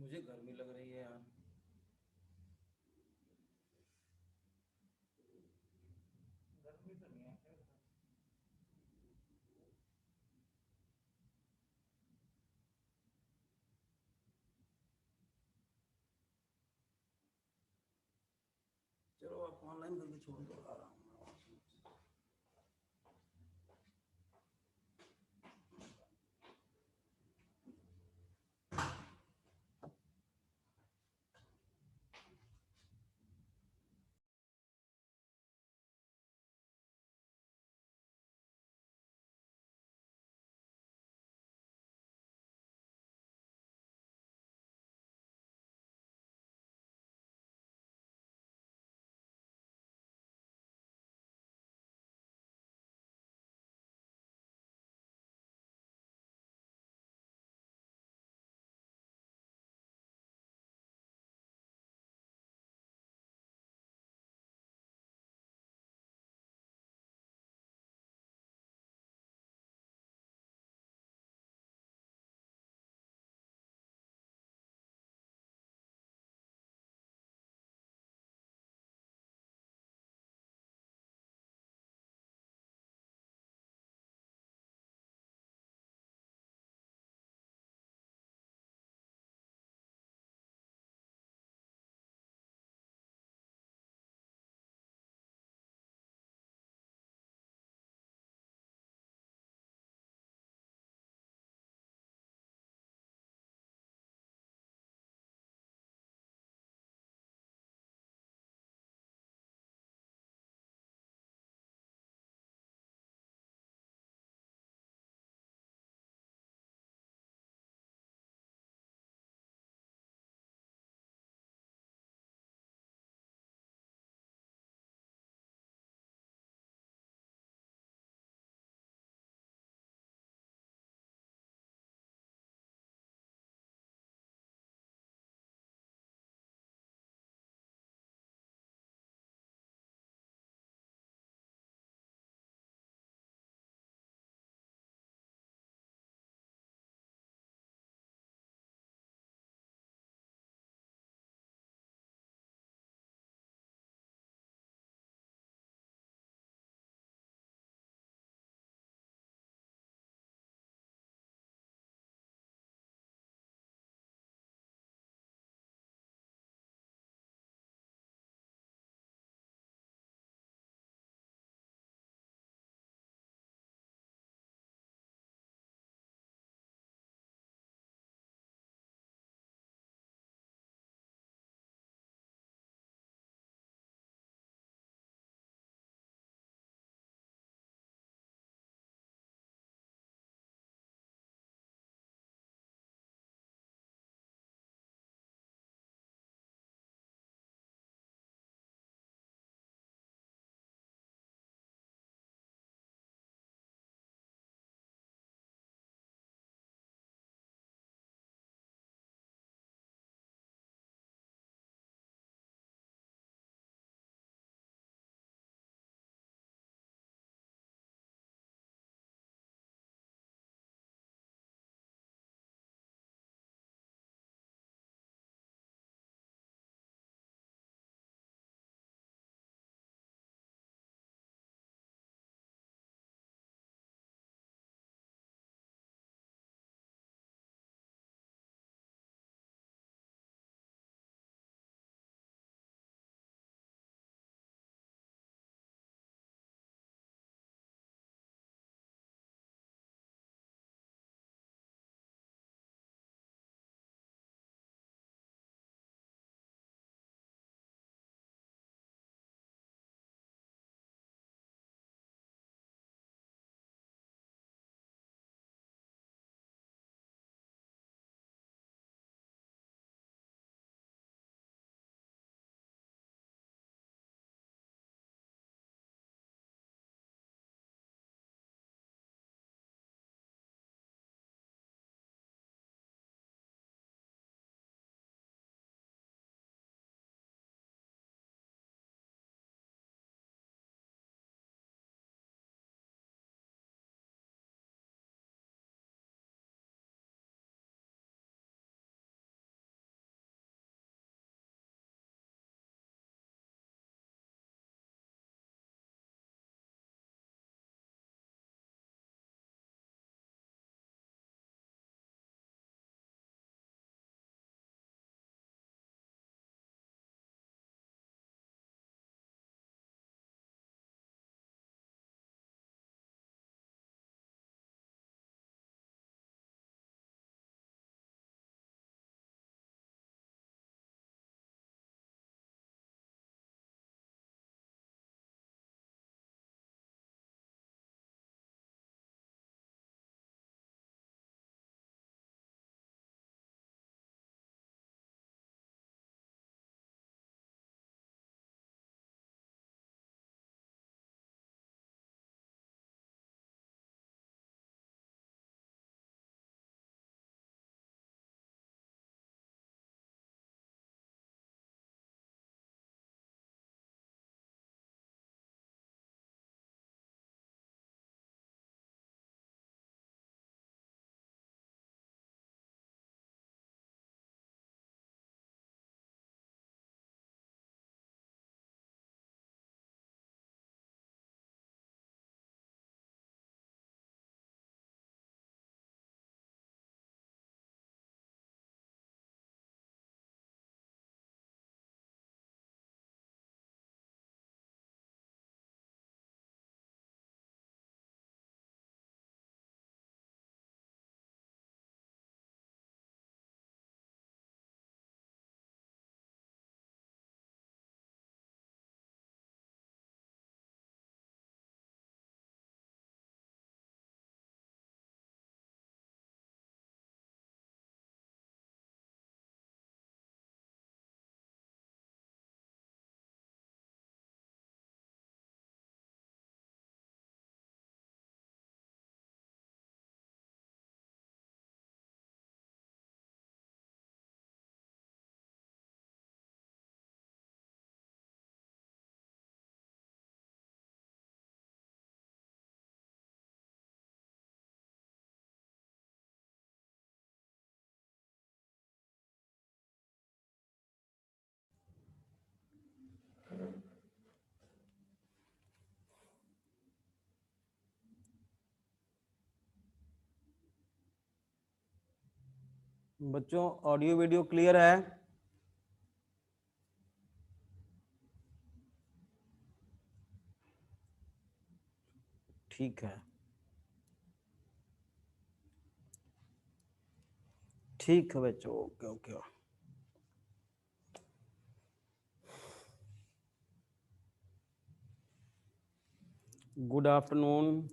मुझे गर्मी लग रही है यार। गर्मी तो नहीं है। चलो आप ऑनलाइन करके छोड़ दो, आ रहा हूँ। बच्चों ऑडियो वीडियो क्लियर है? ठीक है, ठीक है बच्चों, ओके ओके। Good afternoon.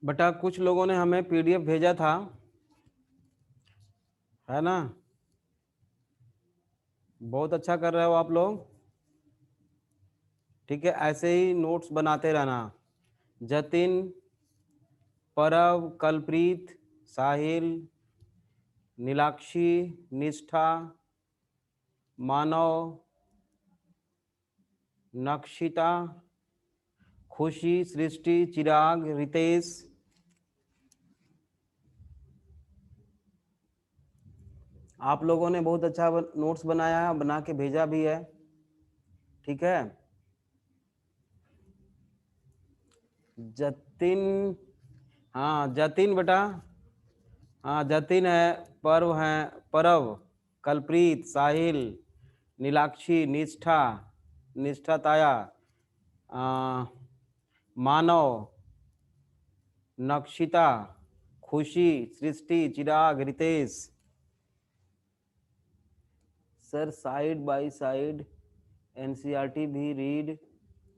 बेटा कुछ लोगों ने हमें पीडीएफ भेजा था, है ना? बहुत अच्छा कर रहे हो आप लोग। ठीक है, ऐसे ही नोट्स बनाते रहना। जतिन, परव, कलप्रीत, साहिल, नीलाक्षी, निष्ठा, मानव, नक्षिता, खुशी, सृष्टि, चिराग, रितेश, आप लोगों ने बहुत अच्छा नोट्स बनाया है, बना के भेजा भी है। ठीक है, जतिन, हाँ जतिन बेटा, हाँ जतिन है, पर्व है, परव, कलप्रीत, साहिल, नीलाक्षी, निष्ठा, निष्ठा ताया, Manav, Nakshita, Khushi, Srishti, Chirag, Ritesh. Sir side by side NCERT भी रीड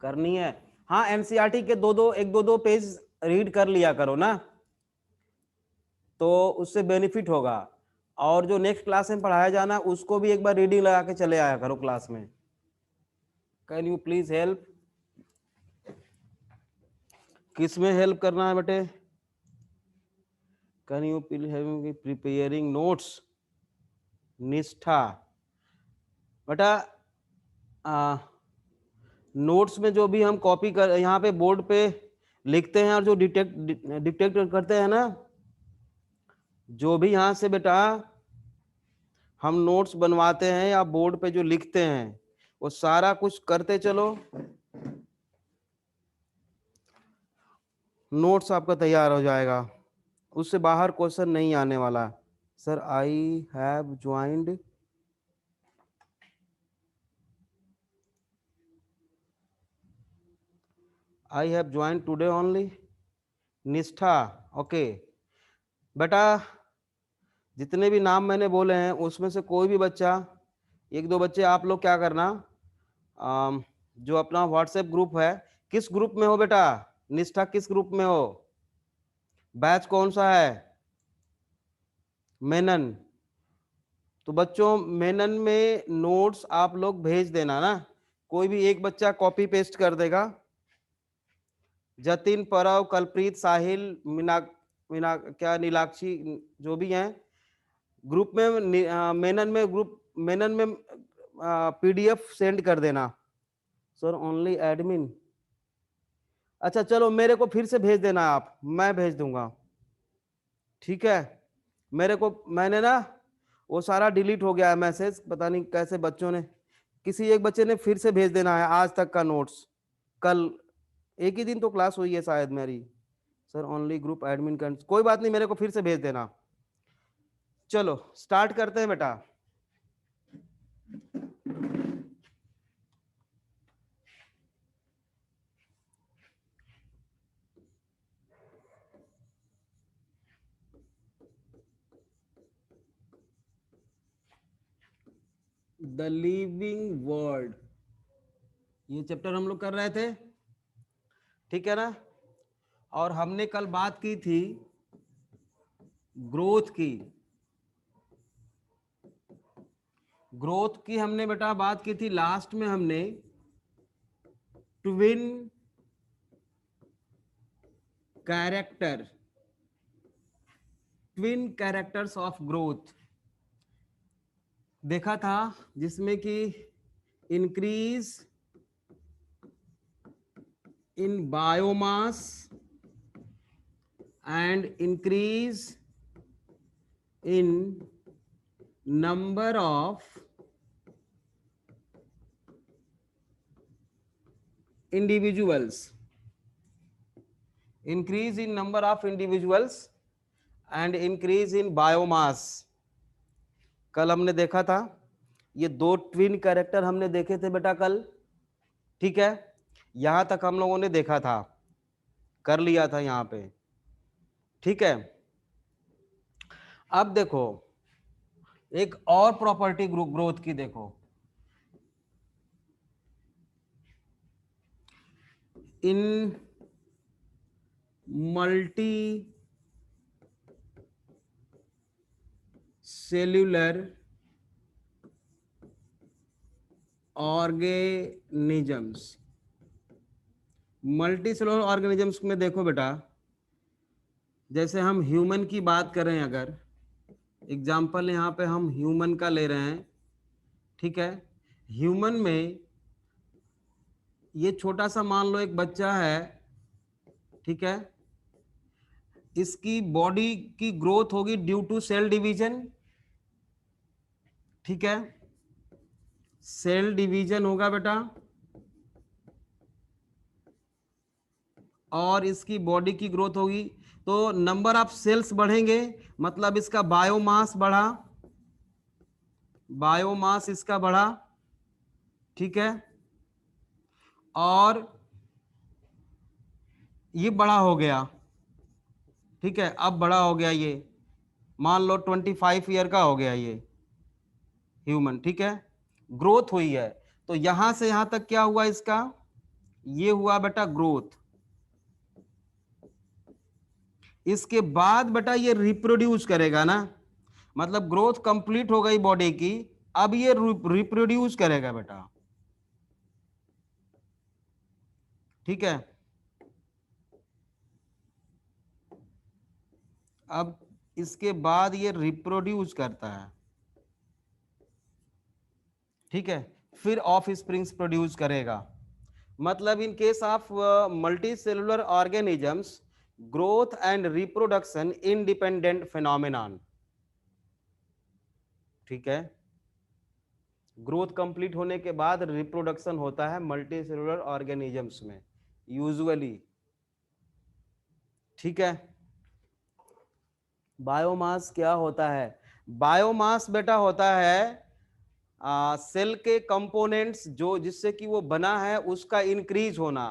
करनी है? हाँ, एनसीईआरटी के दो दो पेज रीड कर लिया करो ना, तो उससे बेनिफिट होगा। और जो नेक्स्ट क्लास में पढ़ाया जाना उसको भी एक बार रीडिंग लगा के चले आया करो क्लास में। Can you please help? किस में हेल्प करना है बेटे? Can you please preparing notes? निष्ठा बेटा, नोट्स में जो भी हम कॉपी कर यहाँ पे बोर्ड पे लिखते हैं और जो डिटेक्ट करते हैं ना, जो भी यहाँ से बेटा हम नोट्स बनवाते हैं या बोर्ड पे जो लिखते हैं वो सारा कुछ करते चलो, नोट्स आपका तैयार हो जाएगा, उससे बाहर क्वेश्चन नहीं आने वाला। Sir I have joined, I have joined today only. निष्ठा, ओके बेटा, जितने भी नाम मैंने बोले हैं उसमें से कोई भी बच्चा, एक दो बच्चे आप लोग क्या करना, जो अपना व्हाट्सएप ग्रुप है, किस ग्रुप में हो बेटा? निष्ठा किस ग्रुप में हो? बैच कौन सा है? मेनन। तो बच्चों मेनन में नोट्स आप लोग भेज देना ना, कोई भी एक बच्चा कॉपी पेस्ट कर देगा। जतिन, परव, कलप्रीत, साहिल, मीना क्या नीलाक्षी, जो भी हैं ग्रुप में, मेनन में ग्रुप, मेनन में पीडीएफ सेंड कर देना। सर ओनली एडमिन, अच्छा चलो मेरे को फिर से भेज देना, आप, मैं भेज दूंगा। ठीक है, मेरे को, मैंने ना वो सारा डिलीट हो गया है मैसेज, पता नहीं कैसे बच्चों ने, किसी एक बच्चे ने फिर से भेज देना है आज तक का नोट्स। कल एक ही दिन तो क्लास हुई है शायद मेरी। सर ओनली ग्रुप एडमिन कर, कोई बात नहीं, मेरे को फिर से भेज देना। चलो स्टार्ट करते हैं बेटा। द लिविंग वर्ल्ड, ये चैप्टर हम लोग कर रहे थे, ठीक है ना? और हमने कल बात की थी ग्रोथ की, ग्रोथ की हमने बेटा बात की थी, लास्ट में हमने twin character, twin characters of growth देखा था, जिसमें कि increase in biomass and increase in number of individuals, increase in number of individuals and increase in biomass। कल हमने देखा था ये दो ट्विन कैरेक्टर हमने देखे थे बेटा कल, ठीक है, यहां तक हम लोगों ने देखा था, कर लिया था यहां पे, ठीक है। अब देखो एक और प्रॉपर्टी ग्रुप ग्रोथ की देखो, in multicellular organisms, multicellular organisms में देखो बेटा, जैसे हम ह्यूमन की बात करें, अगर एग्जाम्पल यहाँ पे हम ह्यूमन का ले रहे हैं, ठीक है, ह्यूमन में ये छोटा सा मान लो एक बच्चा है, ठीक है, इसकी बॉडी की ग्रोथ होगी ड्यू टू सेल डिवीजन, ठीक है, सेल डिवीजन होगा बेटा, और इसकी बॉडी की ग्रोथ होगी, तो नंबर ऑफ सेल्स बढ़ेंगे, मतलब इसका बायोमास बढ़ा, बायोमास इसका बढ़ा, ठीक है, और ये बड़ा हो गया, ठीक है, अब बड़ा हो गया, ये मान लो 25 ईयर का हो गया ये ह्यूमन, ठीक है, ग्रोथ हुई है, तो यहां से यहां तक क्या हुआ इसका, ये हुआ बेटा ग्रोथ। इसके बाद बेटा ये रिप्रोड्यूस करेगा ना, मतलब ग्रोथ कंप्लीट हो गई बॉडी की, अब ये रिप्रोड्यूस करेगा बेटा, ठीक है। अब इसके बाद ये रिप्रोड्यूस करता है, ठीक है, फिर ऑफ स्प्रिंग्स प्रोड्यूस करेगा, मतलब इन case of multi cellular organisms growth and reproduction independent phenomenon, ठीक है, ग्रोथ कंप्लीट होने के बाद रिप्रोडक्शन होता है मल्टी सेलुलर ऑर्गेनिजम्स में यूजुअली, ठीक है। बायोमास क्या होता है, बायोमास बेटा होता है सेल के कंपोनेंट्स जो जिससे कि वो बना है उसका इंक्रीज होना,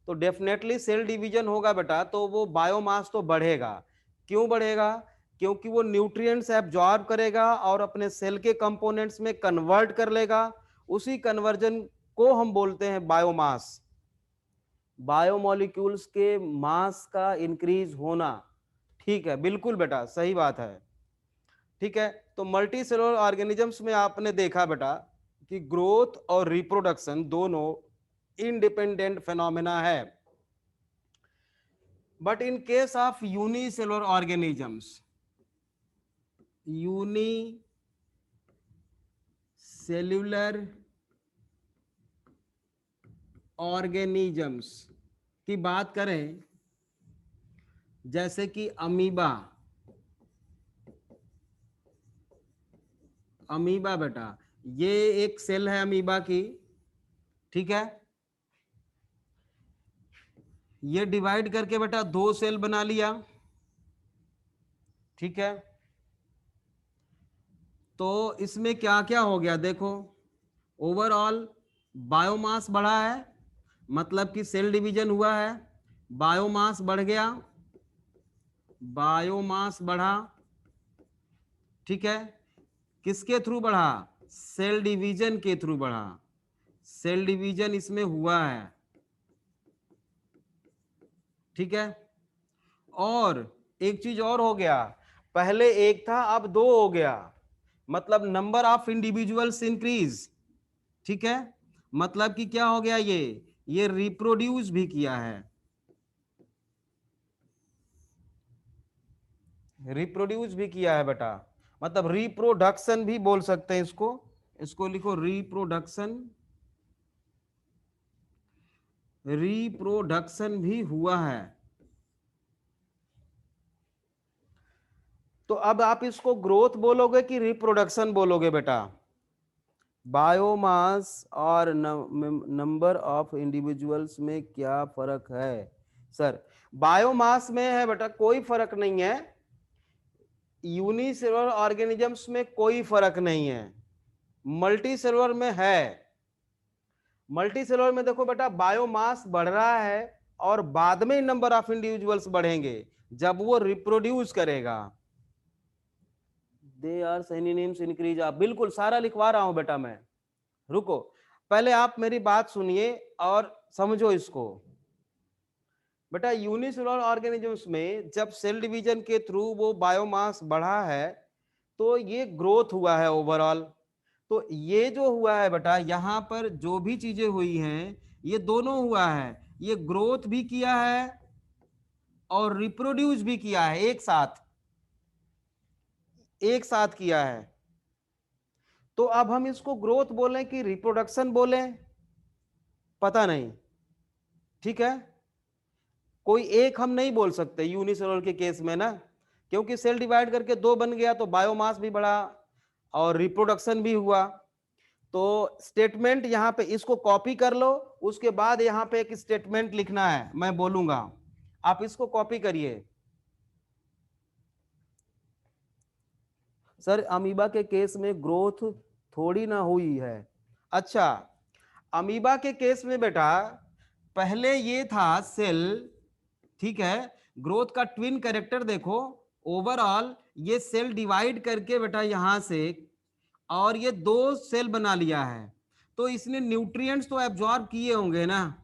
तो डेफिनेटली सेल डिवीजन होगा बेटा, तो वो बायोमास तो बढ़ेगा, क्यों बढ़ेगा, क्योंकि वो न्यूट्रिएंट्स एब्जॉर्ब करेगा और अपने सेल के कंपोनेंट्स में कन्वर्ट कर लेगा, उसी कन्वर्जन को हम बोलते हैं बायोमास, बायोमोलिक्यूल्स के मास का इंक्रीज होना, ठीक है, बिल्कुल बेटा सही बात है, ठीक है। तो मल्टी सेलुलर ऑर्गेनिजम्स में आपने देखा बेटा कि ग्रोथ और रिप्रोडक्शन दोनों इंडिपेंडेंट फिनोमेना है, but in case of unicellular organisms, unicellular organisms की बात करें, जैसे कि अमीबा, अमीबा बेटा ये एक सेल है अमीबा की, ठीक है, ये डिवाइड करके बेटा दो सेल बना लिया, ठीक है, तो इसमें क्या क्या हो गया देखो, ओवरऑल बायोमास बढ़ा है, मतलब कि सेल डिवीजन हुआ है, बायोमास बढ़ गया, बायोमास बढ़ा, ठीक है, किसके थ्रू बढ़ा, सेल डिवीजन के थ्रू बढ़ा, सेल डिवीजन इसमें हुआ है, ठीक है, और एक चीज और हो गया, पहले एक था अब दो हो गया, मतलब नंबर ऑफ इंडिविजुअल्स इंक्रीज, ठीक है, मतलब कि क्या हो गया, ये रिप्रोड्यूस भी किया है, रिप्रोड्यूस भी किया है बेटा, मतलब रिप्रोडक्शन भी बोल सकते हैं इसको, इसको लिखो रिप्रोडक्शन, रिप्रोडक्शन भी हुआ है, तो अब आप इसको ग्रोथ बोलोगे कि रिप्रोडक्शन बोलोगे बेटा? बायोमास और नंबर ऑफ इंडिविजुअल्स में क्या फर्क है? सर बायोमास में है बेटा कोई फर्क नहीं है, यूनिसेलुलर ऑर्गेनिजम्स में कोई फर्क नहीं है, मल्टी सेलुलर में है। मल्टी सेलुलर में देखो बेटा बायोमास बढ़ रहा है और बाद में नंबर ऑफ इंडिविजुअल्स बढ़ेंगे जब वो रिप्रोड्यूस करेगा। दे आर सिनोनिम्स इंक्रीज, आप बिल्कुल सारा लिखवा रहा हूं बेटा मैं, रुको पहले आप मेरी बात सुनिए और समझो इसको। बेटा यूनिसेलुलर ऑर्गेनिजम्स में जब सेल डिवीजन के थ्रू वो बायोमास बढ़ा है तो ये ग्रोथ हुआ है ओवरऑल। तो ये जो हुआ है बेटा यहां पर जो भी चीजें हुई हैं ये दोनों हुआ है, ये ग्रोथ भी किया है और रिप्रोड्यूस भी किया है, एक साथ किया है। तो अब हम इसको ग्रोथ बोलें कि रिप्रोडक्शन बोलें पता नहीं, ठीक है। कोई एक हम नहीं बोल सकते यूनिसेलुलर के केस में ना, क्योंकि सेल डिवाइड करके दो बन गया तो बायोमास भी बढ़ा और रिप्रोडक्शन भी हुआ। तो स्टेटमेंट यहां पे इसको कॉपी कर लो, उसके बाद यहां पे एक स्टेटमेंट लिखना है, मैं बोलूंगा, आप इसको कॉपी करिए। सर अमीबा के केस में ग्रोथ थोड़ी ना हुई है। अच्छा अमीबा के केस में बेटा पहले ये था सेल, ठीक है, ग्रोथ का ट्विन कैरेक्टर देखो, ओवरऑल ये सेल डिवाइड करके बेटा यहां से और ये दो सेल बना लिया है, तो इसने न्यूट्रिएंट्स तो एब्जॉर्ब किए होंगे ना,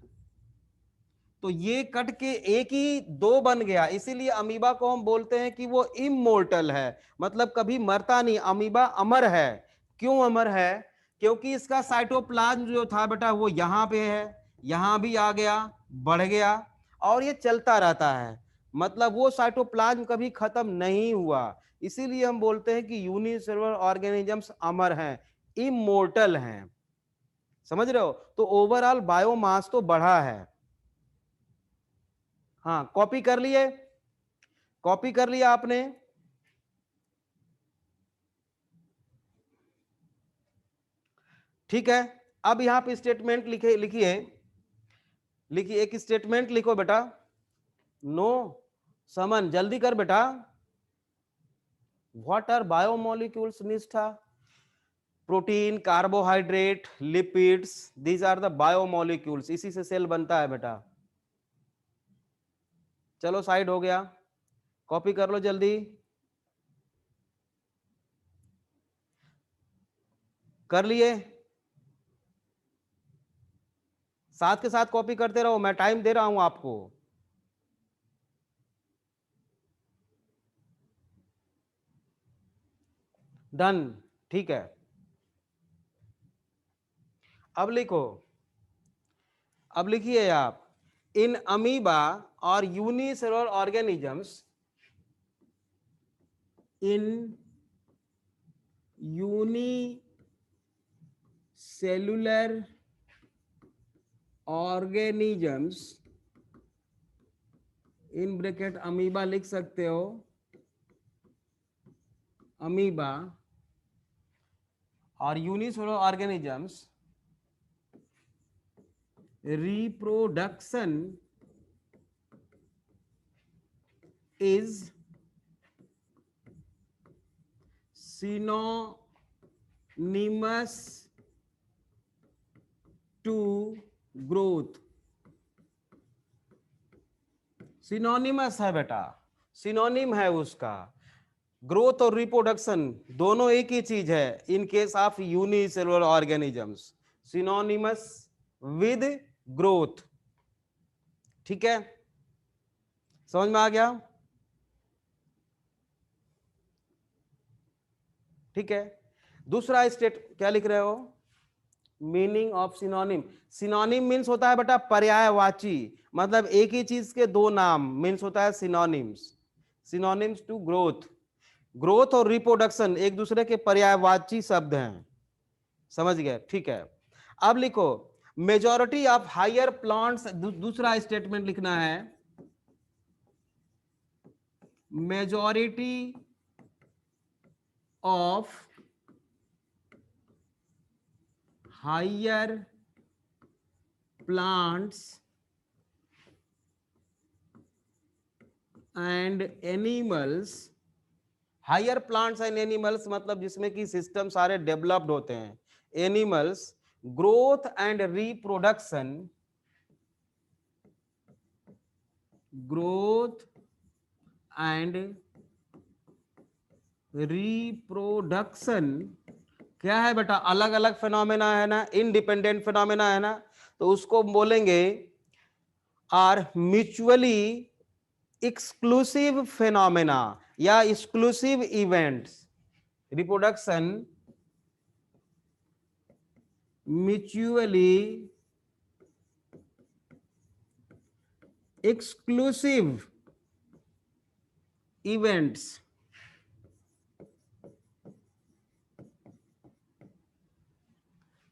तो ये कट के एक ही दो बन गया, इसीलिए अमीबा को हम बोलते हैं कि वो इमोर्टल है, मतलब कभी मरता नहीं, अमीबा अमर है। क्यों अमर है? क्योंकि इसका साइटोप्लाज्म जो था बेटा वो यहां पे है, यहां भी आ गया, बढ़ गया और ये चलता रहता है, मतलब वो साइटोप्लाज्म कभी खत्म नहीं हुआ, इसीलिए हम बोलते हैं कि यूनिसेलुलर ऑर्गेनिजम्स अमर हैं, इमोर्टल हैं। समझ रहे हो? तो ओवरऑल बायोमास तो बढ़ा है। हाँ कॉपी कर लिए, कॉपी कर लिया आपने, ठीक है। अब यहां पे स्टेटमेंट लिखिए, एक स्टेटमेंट लिखो बेटा, नो समन, जल्दी कर बेटा। What are biomolecules Nishtha? Protein, carbohydrate, lipids, these are the biomolecules, इसी से सेल बनता है बेटा। चलो साइड हो गया, कॉपी कर लो जल्दी, कर लिए? साथ के साथ कॉपी करते रहो, मैं टाइम दे रहा हूं आपको। डन, ठीक है। अब लिखो, अब लिखिए आप, इन अमीबा और unicellular organisms, in unicellular organisms, in bracket amoeba लिख सकते हो, अमीबा और unicellular organisms, reproduction is synonymous to growth। Synonymous है बेटा, सिनोनिम है उसका, ग्रोथ और रिप्रोडक्शन दोनों एक ही चीज है इन case of unicellular organisms, synonymous with growth, ठीक है, समझ में आ गया? ठीक है। दूसरा स्टेट क्या लिख रहे हो? Meaning of synonym, synonym means होता है बेटा पर्यायवाची, मतलब एक ही चीज के दो नाम मीन्स होता है synonyms, synonyms to growth, growth और रिप्रोडक्शन एक दूसरे के पर्यायवाची शब्द हैं, समझ गए? ठीक है। अब लिखो मेजॉरिटी ऑफ हायर प्लांट्स, दूसरा स्टेटमेंट लिखना है, मेजॉरिटी of higher plants and animals, higher plants and animals मतलब जिसमें कि सिस्टम सारे डेवलप्ड होते हैं, animals, growth and reproduction, growth and reproduction क्या है बेटा, अलग अलग फिनोमेना है ना, इंडिपेंडेंट फिनोमेना है ना, तो उसको बोलेंगे आर म्यूचुअली एक्सक्लूसिव फिनोमेना या exclusive events, reproduction mutually exclusive events.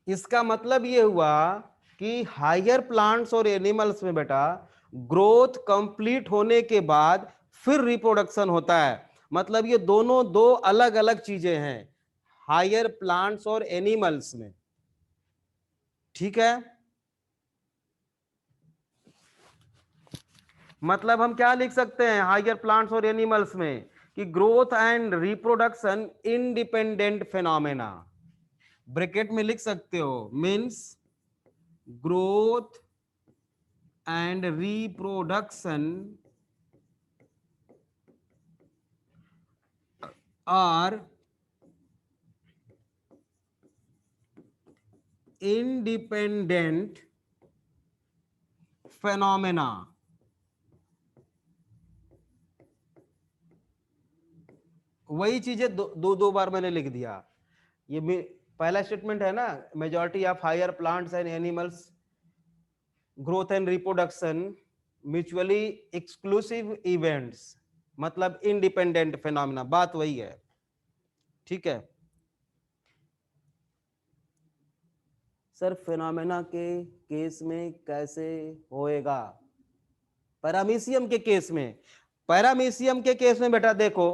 इसका मतलब ये हुआ कि हायर प्लांट्स और एनिमल्स में बेटा ग्रोथ कंप्लीट होने के बाद फिर रिप्रोडक्शन होता है, मतलब ये दोनों दो अलग अलग चीजें हैं हायर प्लांट्स और एनिमल्स में, ठीक है। मतलब हम क्या लिख सकते हैं हायर प्लांट्स और एनिमल्स में कि growth and reproduction independent phenomena, bracket में लिख सकते हो, means growth and reproduction are independent phenomena. वही चीजें दो बार मैंने लिख दिया, ये पहला स्टेटमेंट है ना, majority of higher plants and animals growth and reproduction mutually exclusive events, मतलब इंडिपेंडेंट फिनोमेना, बात वही है, ठीक है। सर फिनोमेना के केस में कैसे होएगा, पैरामीशियम के केस में, पैरामीशियम के केस में बेटा देखो,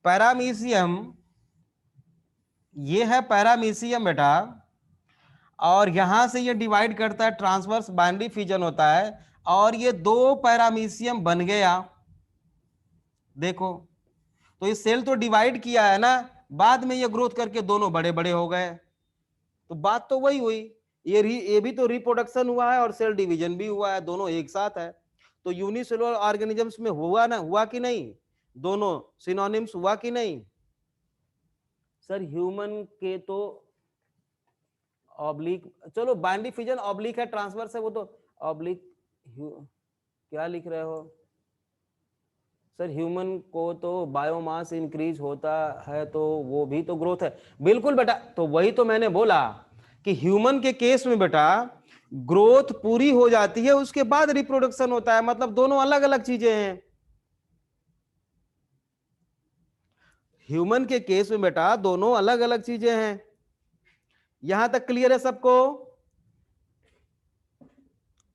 पैरामीशियम ये है पैरामीशियम बेटा, और यहां से ये डिवाइड करता है, ट्रांसवर्स बाइनरी फिजन होता है, और ये दो पैरामीशियम बन गया, देखो तो ये सेल तो डिवाइड किया है ना, बाद में ये ग्रोथ करके दोनों बड़े बड़े हो गए, तो बात तो वही हुई, ये भी तो रिप्रोडक्शन हुआ है और सेल डिवीजन भी हुआ है, दोनों एक साथ है, तो यूनिसेलुलर ऑर्गेनिजम्स में हुआ ना, हुआ कि नहीं, दोनों सिनोनिम्स हुआ कि नहीं। सर ह्यूमन के तो ऑब्लिक, चलो बाइनरी फिजन ऑब्लिक है, ट्रांसवर्स है, वो तो ऑब्लिक, क्या लिख रहे हो सर, ह्यूमन को तो बायोमास इंक्रीज होता है तो वो भी तो ग्रोथ है, बिल्कुल बेटा, तो वही तो मैंने बोला कि ह्यूमन के केस में बेटा ग्रोथ पूरी हो जाती है उसके बाद रिप्रोडक्शन होता है, मतलब दोनों अलग अलग चीजें हैं। ह्यूमन के केस में बेटा दोनों अलग अलग चीजें हैं, यहां तक क्लियर है सबको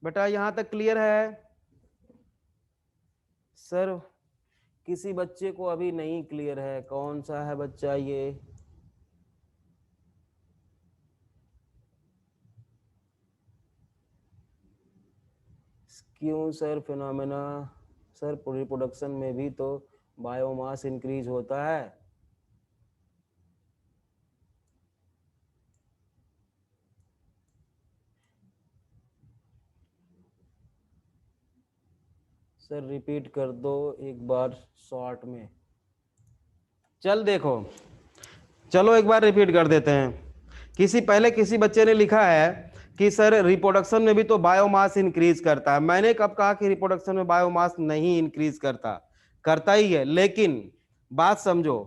बेटा, यहां तक क्लियर है। सर किसी बच्चे को अभी नहीं क्लियर है, कौन सा है बच्चा ये, क्यों सर फिनोमेना, सर रिप्रोडक्शन में भी तो बायोमास इंक्रीज होता है, सर रिपीट कर दो एक बार शॉर्ट में, चल देखो, चलो एक बार रिपीट कर देते हैं। किसी बच्चे ने लिखा है कि सर रिप्रोडक्शन में भी तो बायोमास इंक्रीज करता है, मैंने कब कहा कि रिप्रोडक्शन में बायोमास नहीं इंक्रीज करता, करता ही है, लेकिन बात समझो,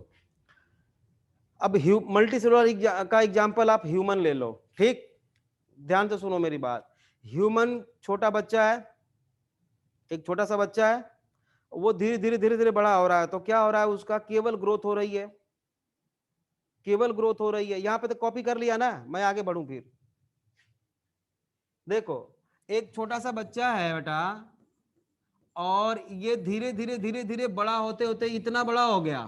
अब मल्टीसेलुलर का एग्जांपल आप ह्यूमन ले लो, ठीक, ध्यान से सुनो मेरी बात, ह्यूमन छोटा बच्चा है, एक छोटा सा बच्चा है, वो धीरे धीरे बड़ा हो रहा है, तो क्या हो रहा है, उसका केवल ग्रोथ हो रही है, केवल ग्रोथ हो रही है, यहां पे तो कॉपी कर लिया ना, मैं आगे बढ़ूं फिर, देखो एक छोटा सा बच्चा है बेटा, और ये धीरे धीरे बड़ा होते होते इतना बड़ा हो गया,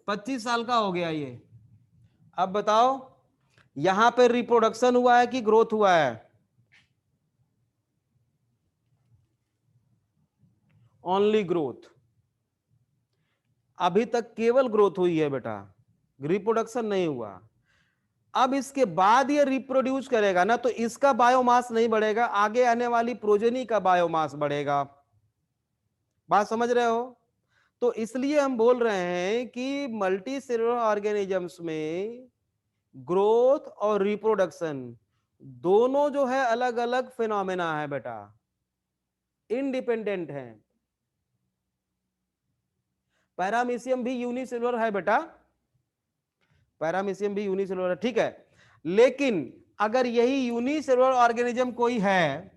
25 साल का हो गया ये। अब बताओ यहां पे रिप्रोडक्शन हुआ है कि ग्रोथ हुआ है? Only growth. अभी तक केवल ग्रोथ हुई है बेटा, रिप्रोडक्शन नहीं हुआ। अब इसके बाद ये रिप्रोड्यूस करेगा ना, तो इसका बायोमास नहीं बढ़ेगा, आगे आने वाली प्रोजेनी का बायोमास बढ़ेगा। बात समझ रहे हो? तो इसलिए हम बोल रहे हैं कि मल्टी सेलुलर ऑर्गेनिजम्स में ग्रोथ और रिप्रोडक्शन दोनों जो है अलग अलग फिनोमेना है बेटा, इंडिपेंडेंट है। पैरामीशियम भी यूनिसेलुलर है बेटा, पैरामीशियम भी यूनिसेलुलर है, ठीक है। लेकिन अगर यही यूनिसेलुलर ऑर्गेनिज्म कोई है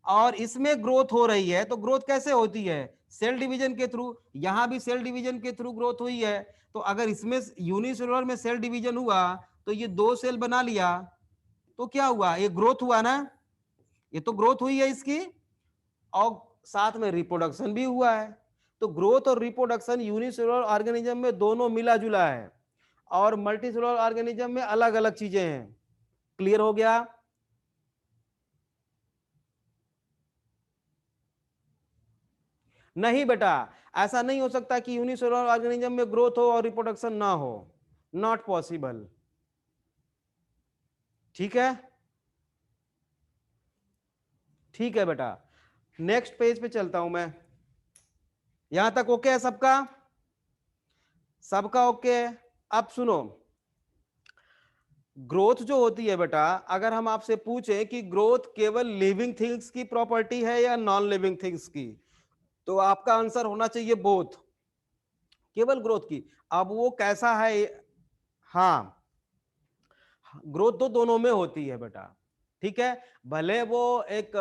और इसमें ग्रोथ हो रही है, तो ग्रोथ कैसे होती है? सेल डिवीजन के थ्रू। यहां भी सेल डिवीजन के थ्रू ग्रोथ हुई है। तो अगर इसमें यूनिसेलुलर में सेल डिवीजन हुआ तो ये 2 सेल बना लिया, तो क्या हुआ? ये ग्रोथ हुआ ना, ये तो ग्रोथ हुई है इसकी, और साथ में रिप्रोडक्शन भी हुआ है। तो ग्रोथ और रिप्रोडक्शन यूनिसेलुलर ऑर्गेनिज्म में दोनों मिला जुला है, और मल्टीसेलुलर ऑर्गेनिज्म में अलग अलग चीजें हैं। क्लियर हो गया? नहीं बेटा, ऐसा नहीं हो सकता कि यूनिसेलुलर ऑर्गेनिज्म में ग्रोथ हो और रिप्रोडक्शन ना हो, नॉट पॉसिबल। ठीक है, ठीक है बेटा। नेक्स्ट पेज पे चलता हूं मैं। यहां तक ओके है सबका? सबका ओके है? अब सुनो, ग्रोथ जो होती है बेटा, अगर हम आपसे पूछें कि ग्रोथ केवल लिविंग थिंग्स की प्रॉपर्टी है या नॉन लिविंग थिंग्स की, तो आपका आंसर होना चाहिए बोथ, केवल ग्रोथ की। अब वो कैसा है? हाँ, ग्रोथ तो दोनों में होती है बेटा, ठीक है। भले वो एक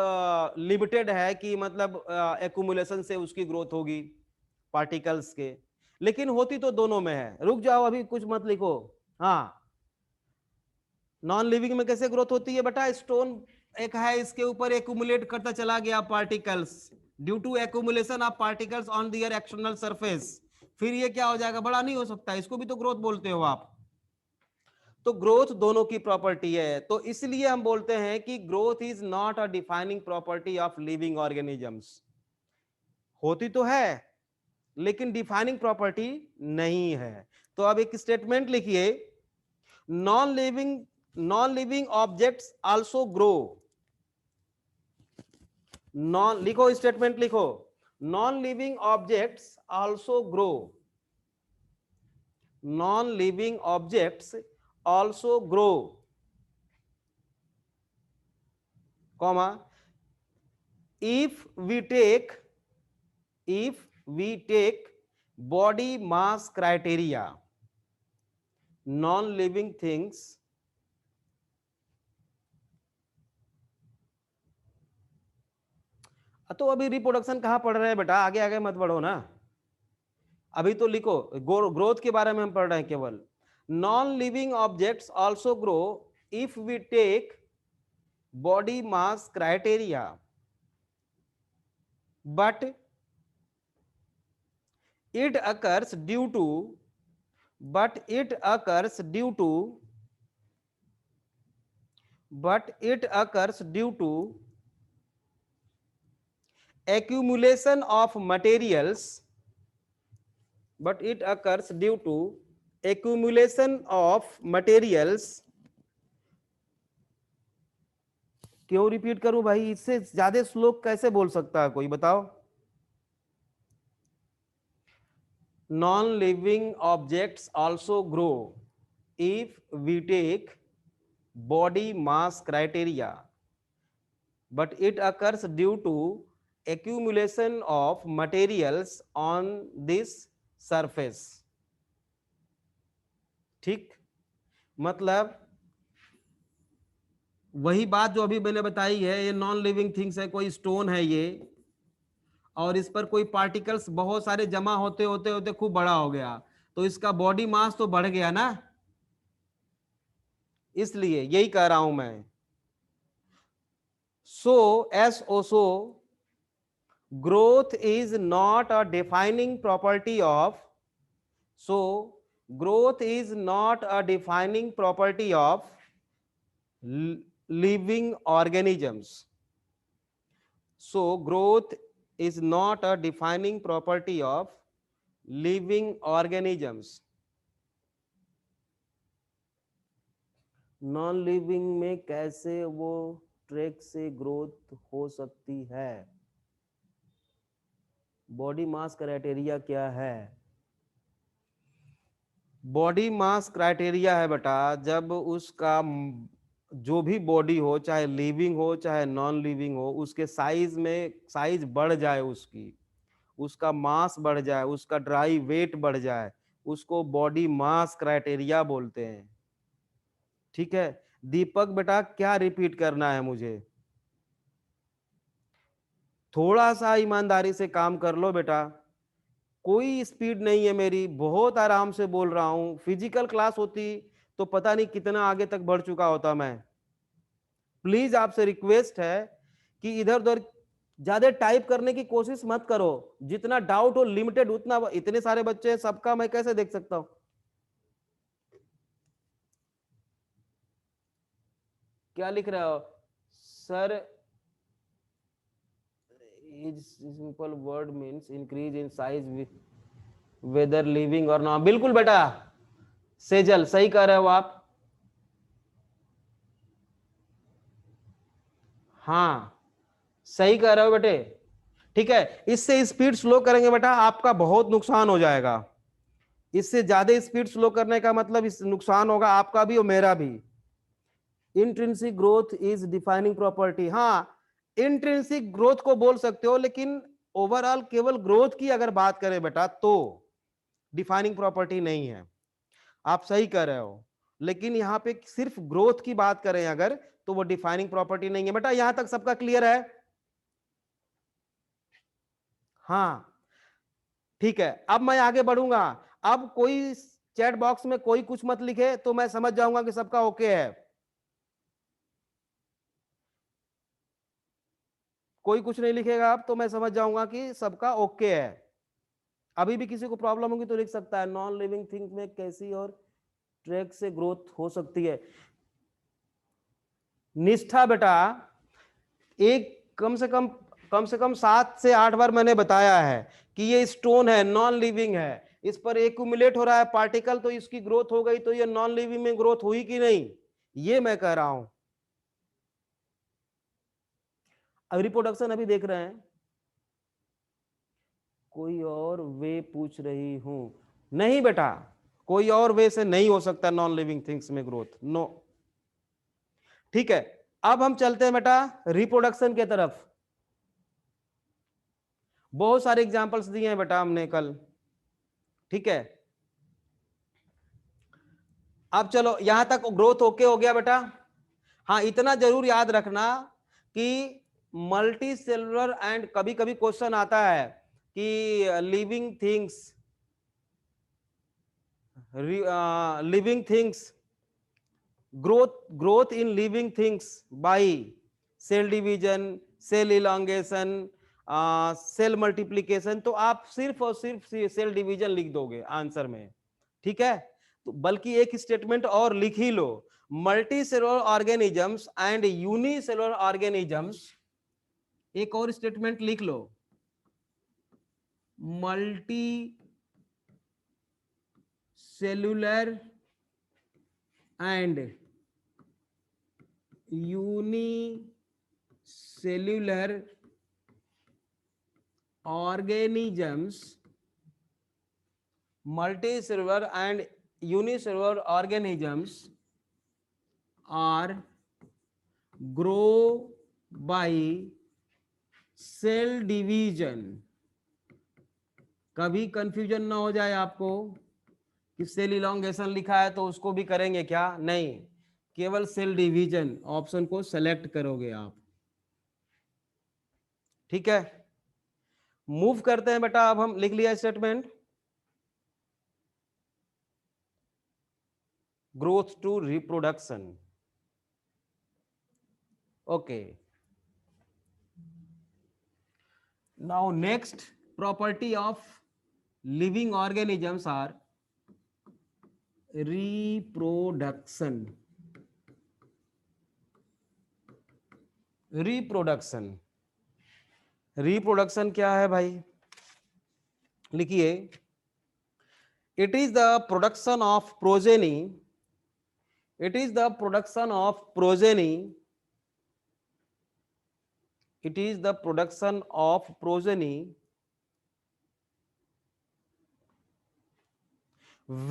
लिमिटेड है कि मतलब एक्यूमुलेशन से उसकी ग्रोथ होगी पार्टिकल्स के, लेकिन होती तो दोनों में है। रुक जाओ, अभी कुछ मत लिखो। हाँ, नॉन लिविंग में कैसे ग्रोथ होती है बेटा? स्टोन एक है, इसके ऊपर एक्यूमुलेट करता चला गया particles, due to accumulation of particles on their external surface, फिर ये क्या हो जाएगा? बड़ा नहीं हो सकता, इसको भी तो ग्रोथ बोलते हो आप। तो ग्रोथ दोनों की प्रॉपर्टी है, तो इसलिए हम बोलते हैं कि growth is not a defining property of living organisms. होती तो है लेकिन डिफाइनिंग प्रॉपर्टी नहीं है। तो अब एक स्टेटमेंट लिखिए, non-living objects also grow। Non लिखो, स्टेटमेंट लिखो, non-living objects also grow। non-living objects also grow, comma, if we take body mass criteria, non-living things तो अभी रिप्रोडक्शन कहां पढ़ रहे हैं बेटा? आगे आगे मत बढ़ो ना, अभी तो लिखो, ग्रोथ के बारे में हम पढ़ रहे हैं केवल। Non living objects also grow if we take body mass criteria, but it occurs due to but it occurs due to accumulation of materials, but it occurs due to accumulation of materials। क्यों repeat करूं भाई? इससे ज्यादा श्लोक कैसे बोल सकता है कोई, बताओ? Non living objects also grow if we take body mass criteria, but it occurs due to accumulation of materials on this surface। ठीक, मतलब वही बात जो अभी मैंने बताई है, ये नॉन लिविंग थिंग्स है, कोई स्टोन है ये, और इस पर कोई पार्टिकल्स बहुत सारे जमा होते होते होते खूब बड़ा हो गया, तो इसका बॉडी मास तो बढ़ गया ना, इसलिए यही कह रहा हूं मैं। so growth is not a defining property of, so growth is not a defining property of living organisms. So growth is not a defining property of living organisms. Non living में कैसे वो ट्रैक से growth हो सकती है? Body mass criteria क्या है? Body mass criteria है बेटा, जब उसका जो भी बॉडी हो, चाहे लिविंग हो चाहे नॉन लिविंग हो, उसके साइज में साइज बढ़ जाए, उसका मास बढ़ जाए, उसका ड्राई वेट बढ़ जाए, उसको बॉडी मास क्राइटेरिया बोलते हैं। ठीक है दीपक बेटा, क्या रिपीट करना है मुझे? थोड़ा सा ईमानदारी से काम कर लो बेटा, कोई स्पीड नहीं है मेरी, बहुत आराम से बोल रहा हूं। फिजिकल क्लास होती तो पता नहीं कितना आगे तक बढ़ चुका होता मैं। प्लीज आपसे रिक्वेस्ट है कि इधर उधर ज्यादा टाइप करने की कोशिश मत करो, जितना डाउट हो लिमिटेड उतना। इतने सारे बच्चे हैं, सबका मैं कैसे देख सकता हूं? क्या लिख रहे हो sir? Simple word means increase in size whether living और नॉट। बिल्कुल बेटा सेजल, सही कह रहे हो आप। हाँ सही कह रहे हो बेटे। ठीक है, इससे स्पीड स्लो करेंगे बेटा आपका बहुत नुकसान हो जाएगा। इससे ज्यादा स्पीड स्लो करने का मतलब इस नुकसान होगा आपका भी और मेरा भी। Intrinsic growth is defining property. हाँ इंट्रिंसिक ग्रोथ को बोल सकते हो, लेकिन ओवरऑल केवल ग्रोथ की अगर बात करें बेटा तो डिफाइनिंग प्रॉपर्टी नहीं है। आप सही कह रहे हो, लेकिन यहां पे सिर्फ ग्रोथ की बात करें अगर, तो वो डिफाइनिंग प्रॉपर्टी नहीं है बेटा। यहां तक सबका क्लियर है? हाँ ठीक है, अब मैं आगे बढ़ूंगा। अब कोई चैट बॉक्स में कोई कुछ मत लिखे तो मैं समझ जाऊंगा कि सबका ओके है। कोई कुछ नहीं लिखेगा अब तो मैं समझ जाऊंगा कि सबका ओके है। अभी भी किसी को प्रॉब्लम होगी तो लिख सकता है, नॉन लिविंग थिंग में कैसी और ट्रैक से ग्रोथ हो सकती है। निष्ठा बेटा, एक कम से कम 7 से 8 बार मैंने बताया है कि ये स्टोन है, नॉन लिविंग है, इस पर एक्यूमुलेट हो रहा है पार्टिकल, तो इसकी ग्रोथ हो गई, तो ये नॉन लिविंग में ग्रोथ हुई कि नहीं, ये मैं कह रहा हूं। अब रिप्रोडक्शन अभी देख रहे हैं। कोई और वे पूछ रही हूं? नहीं बेटा, कोई और वे से नहीं हो सकता नॉन लिविंग थिंग्स में ग्रोथ, नो। ठीक है, अब हम चलते हैं बेटा रिप्रोडक्शन के तरफ। बहुत सारे एग्जांपल्स दिए हैं बेटा हमने कल। ठीक है, अब चलो यहां तक ग्रोथ ओके हो गया बेटा। हाँ इतना जरूर याद रखना कि मल्टी सेलुलर एंड, कभी कभी क्वेश्चन आता है कि living things growth in living things by cell division, cell elongation, cell multiplication, तो आप सिर्फ और सिर्फ सेल डिवीजन लिख दोगे आंसर में। ठीक है, तो बल्कि एक स्टेटमेंट और लिख ही लो, multicellular organisms and unicellular organisms. एक और स्टेटमेंट लिख लो, multicellular and unicellular organisms, multicellular and unicellular organisms are grow by cell division। कभी कंफ्यूजन ना हो जाए आपको कि सेल इलोंगेशन लिखा है तो उसको भी करेंगे क्या, नहीं, केवल सेल डिवीजन ऑप्शन को सेलेक्ट करोगे आप। ठीक है, मूव करते हैं बेटा। अब हम लिख लिया statement, growth to reproduction। okay, now next property of living organisms are reproduction, reproduction, reproduction क्या है भाई? लिखिए, it is the production of progeny, it is the production of progeny, it is the production of progeny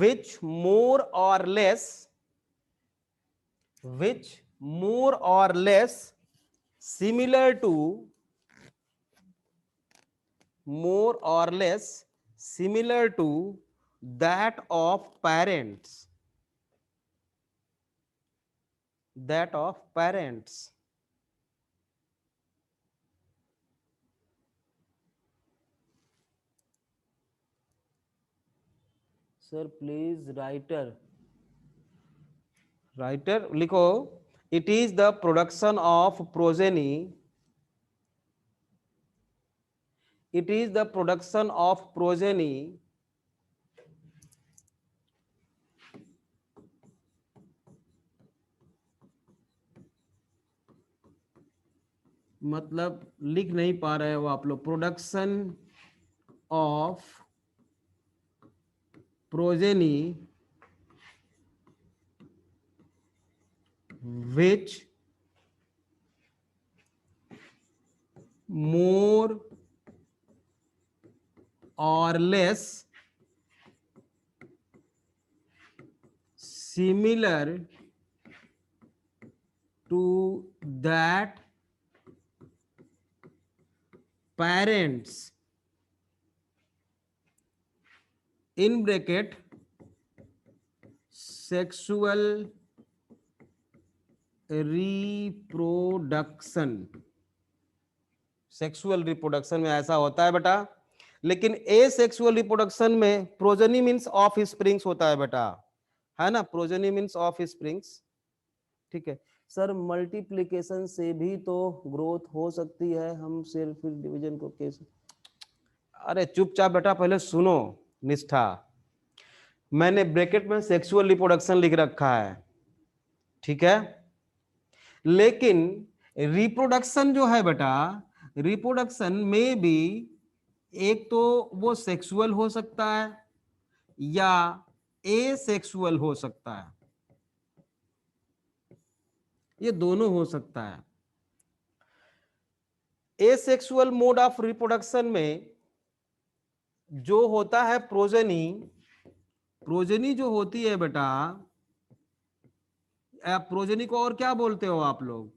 which more or less, which more or less similar to, more or less similar to that of parents, that of parents. Sir please writer, writer लिखो, it is the production of progeny, it is the production of progeny मतलब लिख नहीं पा रहे हो आप लोग, production of progeny विच मोर और less similar to that parents in bracket sexual reproduction, sexual reproduction में ऐसा होता है बेटा, लेकिन ए सेक्सुअल रिप्रोडक्शन में प्रोजेनी मीन्स ऑफ स्प्रिंग्स होता है बेटा, है ना, प्रोजेनी मीन्स ऑफ स्प्रिंग्स, ठीक है। सर मल्टीप्लिकेशन से भी तो ग्रोथ हो सकती है, हम सेल्फ डिवीजन को कैसे? अरे चुपचाप बेटा पहले सुनो निष्ठा, मैंने ब्रैकेट में सेक्सुअल रिप्रोडक्शन लिख रखा है, ठीक है, लेकिन रिप्रोडक्शन जो है बेटा, रिप्रोडक्शन में भी एक तो वो सेक्सुअल हो सकता है या एसेक्सुअल हो सकता है, ये दोनों हो सकता है। एसेक्सुअल मोड ऑफ रिप्रोडक्शन में जो होता है प्रोजेनी, प्रोजेनी जो होती है बेटा, प्रोजेनी को और क्या बोलते हो आप लोग?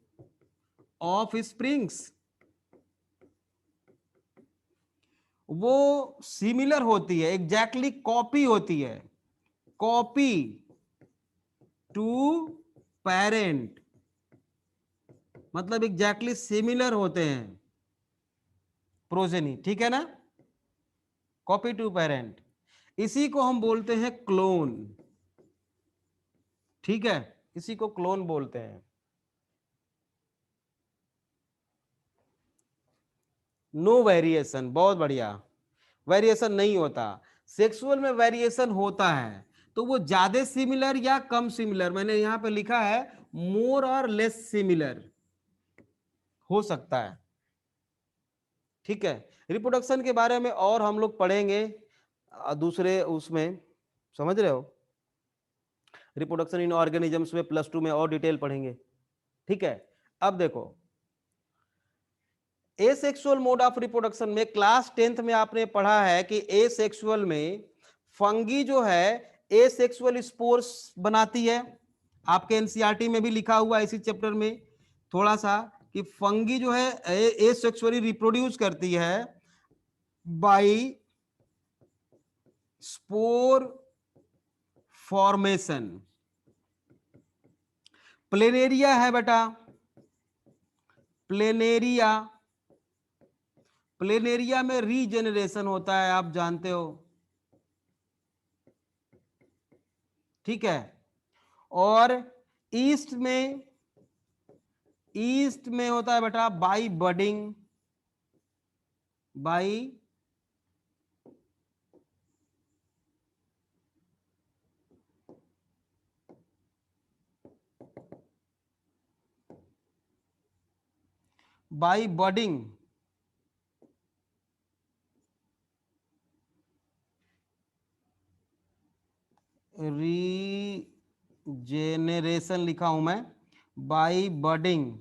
ऑफ स्प्रिंग्स, वो सिमिलर होती है, एग्जैक्टली कॉपी होती है, कॉपी टू पेरेंट, मतलब एग्जैक्टली सिमिलर होते हैं प्रोजेनी, ठीक है ना, कॉपी टू पेरेंट, इसी को हम बोलते हैं क्लोन, ठीक है, इसी को क्लोन बोलते हैं। नो वेरिएशन, बहुत बढ़िया, वेरिएशन नहीं होता, सेक्सुअल में वेरिएशन होता है, तो वो ज्यादा सिमिलर या कम सिमिलर, मैंने यहां पे लिखा है मोर और लेस सिमिलर हो सकता है, ठीक है। रिप्रोडक्शन के बारे में और हम लोग पढ़ेंगे दूसरे उसमें, समझ रहे हो, रिप्रोडक्शन इन ऑर्गेनिजम्स में +2 में और डिटेल पढ़ेंगे, ठीक है। अब देखो एसेक्सुअल मोड ऑफ रिप्रोडक्शन में क्लास 10th में आपने पढ़ा है कि एसेक्सुअल में फंगी जो है एसेक्सुअल स्पोर्स बनाती है, आपके एनसीईआरटी में भी लिखा हुआ है इसी चैप्टर में थोड़ा सा, कि फंगी जो है एसेक्सुअली रिप्रोड्यूस करती है बाय स्पोर फॉर्मेशन। प्लेनेरिया है बेटा, प्लेनेरिया, प्लेनेरिया में रीजेनरेशन होता है, आप जानते हो, ठीक है। और ईस्ट में, ईस्ट में होता है बेटा by budding, by by budding regeneration लिखा हूं मैं, बाय बडिंग,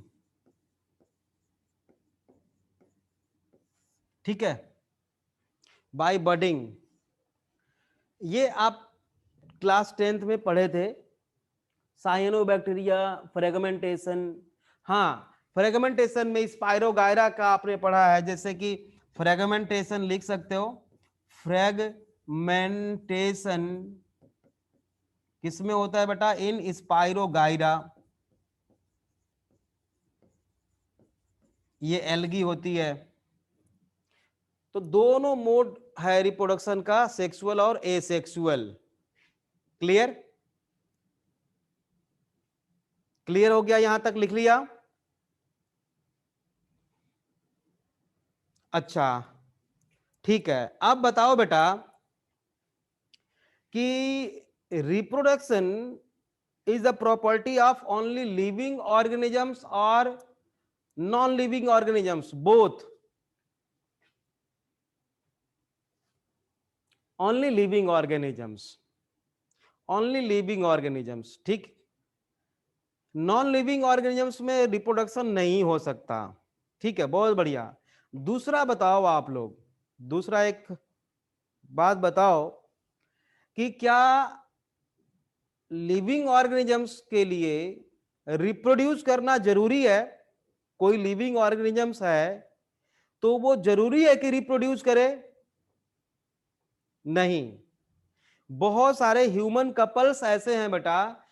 ठीक है, बाय बडिंग। ये आप क्लास 10th में पढ़े थे, साइनोबैक्टीरिया, फ्रेगमेंटेशन। हाँ, फ्रेगमेंटेशन में स्पाइरोगायरा का आपने पढ़ा है, जैसे कि फ्रेगमेंटेशन लिख सकते हो। फ्रेगमेंटेशन किसमें होता है बेटा? इन स्पाइरोगायरा। ये एल्गी होती है। तो दोनों मोड है रिप्रोडक्शन का, सेक्सुअल और एसेक्सुअल। क्लियर? क्लियर हो गया? यहां तक लिख लिया? अच्छा, ठीक है। अब बताओ बेटा कि reproduction is the property of only living organisms और non living organisms, both? Only living organisms, only living organisms, ठीक। नॉन लिविंग ऑर्गेनिजम्स में रिप्रोडक्शन नहीं हो सकता, ठीक है, बहुत बढ़िया। दूसरा बताओ आप लोग, दूसरा एक बात बताओ कि क्या लिविंग ऑर्गेनिजम्स के लिए रिप्रोड्यूस करना जरूरी है? कोई लिविंग ऑर्गेनिजम्स है तो वो जरूरी है कि रिप्रोड्यूस करे? नहीं। बहुत सारे ह्यूमन कपल्स ऐसे हैं बेटा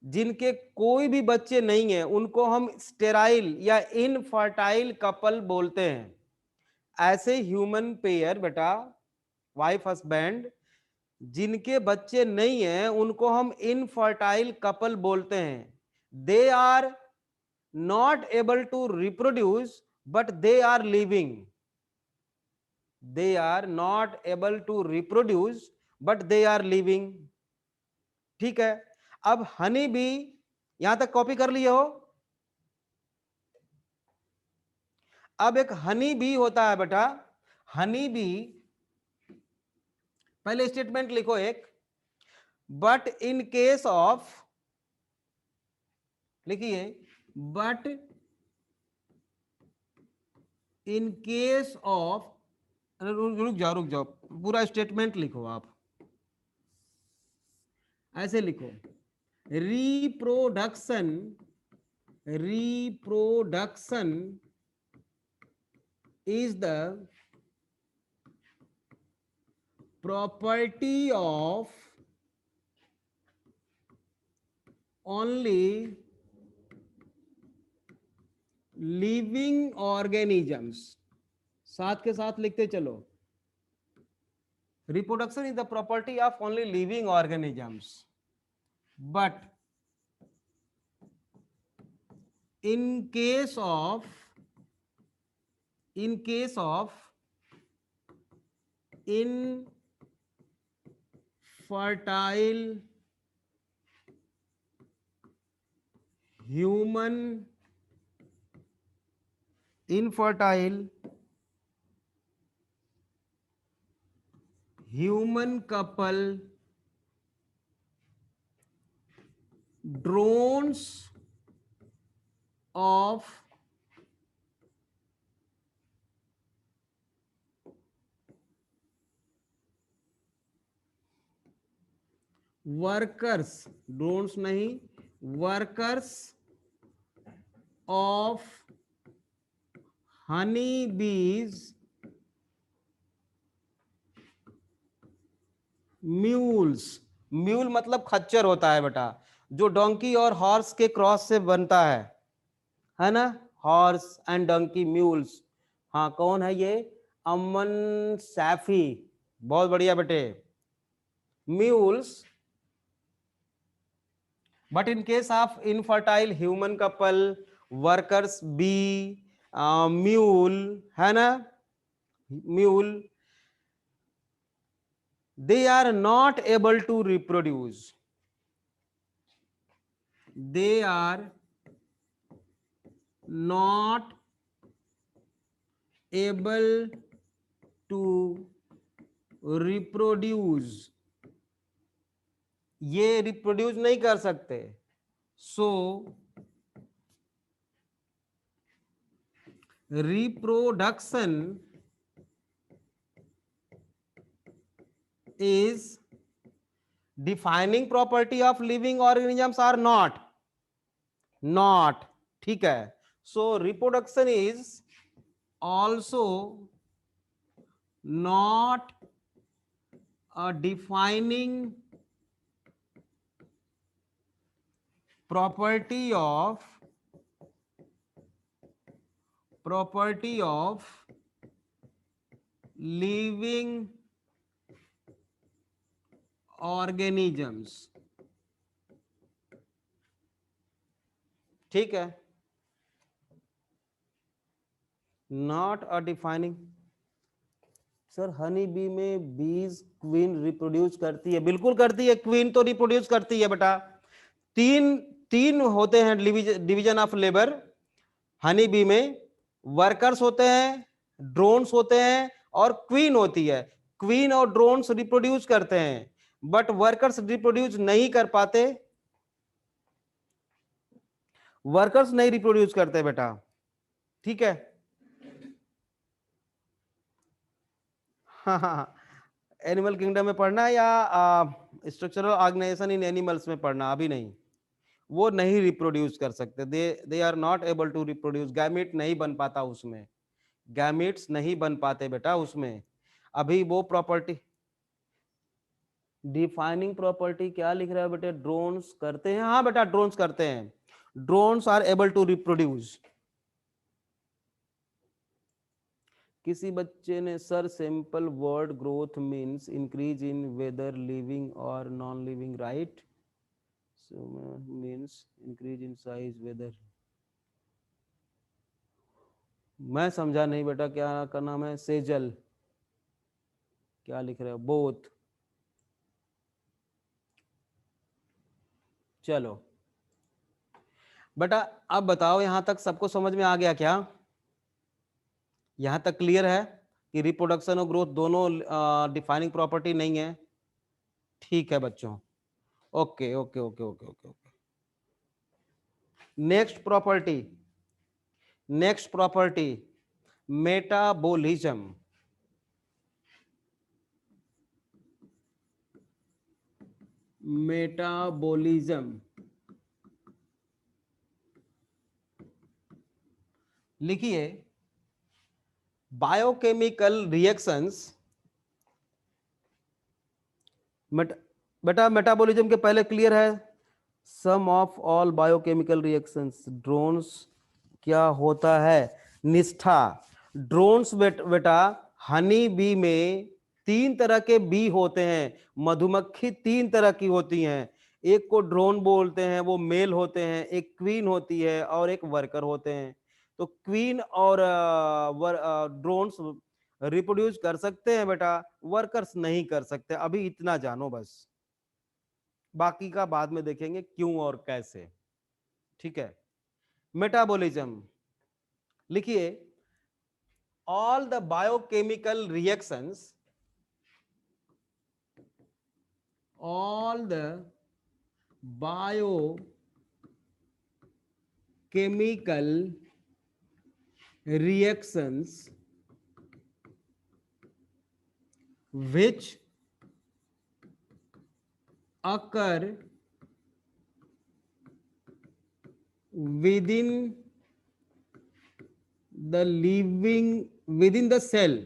जिनके कोई भी बच्चे नहीं है, उनको हम स्टेराइल या इनफर्टाइल कपल बोलते हैं। ऐसे ह्यूमन पेयर बेटा, वाइफ हस्बैंड, जिनके बच्चे नहीं हैं उनको हम इनफर्टाइल कपल बोलते हैं। They are not able to reproduce but they are living. They are not able to reproduce but they are living, ठीक है। अब हनी बी, यहां तक कॉपी कर लिए हो? अब एक हनी बी होता है बेटा, हनी बी, पहले स्टेटमेंट लिखो एक, बट इन केस ऑफ, लिखिए, बट इन केस ऑफ, रुक जाओ रुक जाओ, पूरा स्टेटमेंट लिखो आप, ऐसे लिखो, reproduction, reproduction is the property of only living organisms। साथ के साथ लिखते चलो, reproduction is the property of only living organisms but in case of infertile human, infertile human couple, drones of workers, drones नहीं, वर्कर्स ऑफ हनी बीज, mules, mule मतलब खच्चर होता है बेटा, जो डोंकी और हॉर्स के क्रॉस से बनता है ना, हॉर्स एंड डोंकी, म्यूल्स। हाँ, कौन है ये? अमन सैफी, बहुत बढ़िया बेटे, mules. But in case of infertile human couple, workers bee, mule, है ना, mule, they are not able to reproduce, they are not able to reproduce, ये रिप्रोड्यूस नहीं कर सकते, सो reproduction is defining property of living organisms or not, ठीक है. So reproduction is also not a defining property of living organisms, ठीक है. Not a defining. Sir honey bee में बीज क्वीन रिप्रोड्यूस करती है, बिल्कुल करती है, क्वीन तो रिप्रोड्यूस करती है बेटा. तीन होते हैं division of labour honey bee में. वर्कर्स होते हैं, ड्रोन्स होते हैं और क्वीन होती है. क्वीन और ड्रोन्स रिप्रोड्यूस करते हैं, बट वर्कर्स रिप्रोड्यूस नहीं कर पाते. वर्कर्स नहीं रिप्रोड्यूस करते बेटा, ठीक है. हाँ, एनिमल किंगडम में पढ़ना है या स्ट्रक्चरल ऑर्गेनाइजेशन इन एनिमल्स में पढ़ना? अभी नहीं. वो नहीं रिप्रोड्यूस कर सकते, they are not able to reproduce. Gamete नहीं बन पाता उसमें, गैमेट्स नहीं बन पाते बेटा उसमें. अभी वो प्रॉपर्टी, डिफाइनिंग प्रॉपर्टी क्या लिख रहा है बेटे? ड्रोन्स करते हैं. हाँ बेटा ड्रोन्स करते हैं. Drones are able to reproduce. किसी बच्चे ने sir simple word growth means increase in whether living और non living, right? So means increase in size whether. मैं समझा नहीं बेटा, क्या का नाम है? सेजल क्या लिख रहे हो? बोथ. चलो बेटा अब बताओ, यहां तक सबको समझ में आ गया क्या? यहां तक क्लियर है कि रिप्रोडक्शन और ग्रोथ दोनों डिफाइनिंग प्रॉपर्टी नहीं है? ठीक है बच्चों, okay okay okay okay okay okay. Next property metabolism. लिखिए, बायोकेमिकल रिएक्शंस. बेटा मेटाबॉलिज्म के पहले क्लियर है? Sum of all biochemical reactions. Drones क्या होता है? निष्ठा. ड्रोन्स बेटा हनी बी में 3 तरह के बी होते हैं. मधुमक्खी 3 तरह की होती हैं. एक को ड्रोन बोलते हैं, वो मेल होते हैं. एक क्वीन होती है और एक वर्कर होते हैं. तो क्वीन और ड्रोन्स रिप्रोड्यूस कर सकते हैं बेटा, वर्कर्स नहीं कर सकते. अभी इतना जानो बस, बाकी का बाद में देखेंगे क्यों और कैसे, ठीक है. मेटाबॉलिज्म लिखिए, all the biochemical reactions, all the biochemical reactions which occur within the cell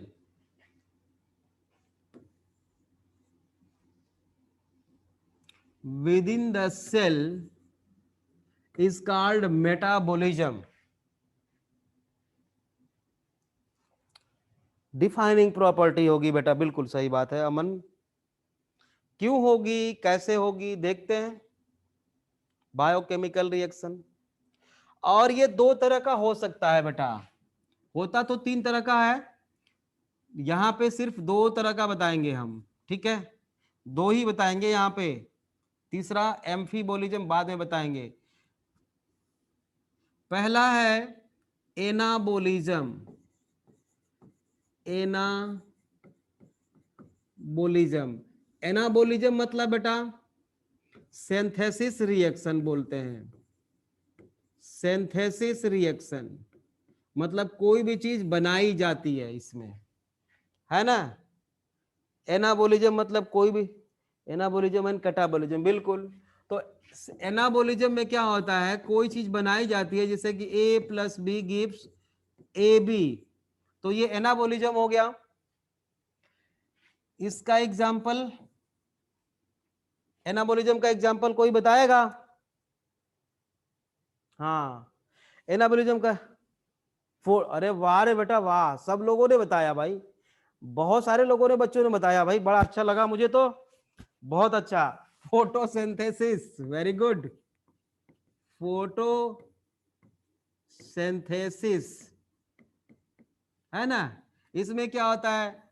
is called metabolism. Defining property होगी बेटा, बिल्कुल सही बात है अमन. क्यों होगी, कैसे होगी, देखते हैं. बायोकेमिकल रिएक्शन, और ये 2 तरह का हो सकता है बेटा. होता तो 3 तरह का है, यहां पे सिर्फ 2 तरह का बताएंगे हम, ठीक है. 2 ही बताएंगे यहां पे, तीसरा एम्फीबोलिज्म बाद में बताएंगे. पहला है एनाबोलिज्म. एनाबोलिज्म। एनाबोलिज्म मतलब बेटा सिंथेसिस रिएक्शन बोलते हैं। सिंथेसिस रिएक्शन मतलब कोई भी चीज बनाई जाती है इसमें, है ना। एनाबोलिज्म मतलब कोई भी, एनाबोलिज्म एंड कैटाबोलिज्म, बिल्कुल। तो एनाबोलिज्म में क्या होता है, कोई चीज बनाई जाती है जैसे कि A plus B gives A B, तो ये एनाबोलिज्म हो गया। इसका एग्जाम्पल, एनाबोलिज्म का एग्जाम्पल कोई बताएगा? हाँ, एनाबोलिज्म का अरे वाह रे बेटा वाह, सब लोगों ने बताया भाई, बहुत सारे लोगों ने, बच्चों ने बताया भाई, बड़ा अच्छा लगा मुझे तो, बहुत अच्छा। Photosynthesis, very good. फोटोसिंथेसिस, है ना। इसमें क्या होता है,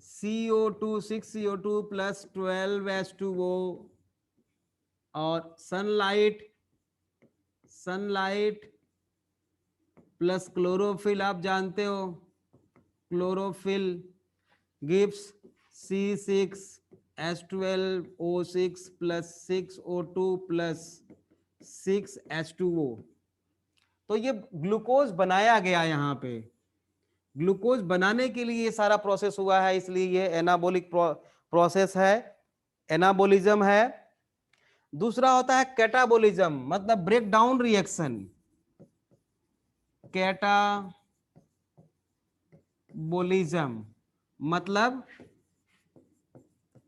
CO2 6CO2 प्लस 12H2O और सनलाइट प्लस क्लोरोफिल, आप जानते हो chlorophyll gives C6H12O6 plus 6O2 plus 6H2O। तो ये ग्लूकोज बनाया गया, यहाँ पे ग्लूकोज बनाने के लिए ये सारा प्रोसेस हुआ है, इसलिए ये एनाबोलिक प्रोसेस है, एनाबोलिज्म है। दूसरा होता है कैटाबोलिज्म, मतलब ब्रेक डाउन रिएक्शन। कैटाबोलिज्म मतलब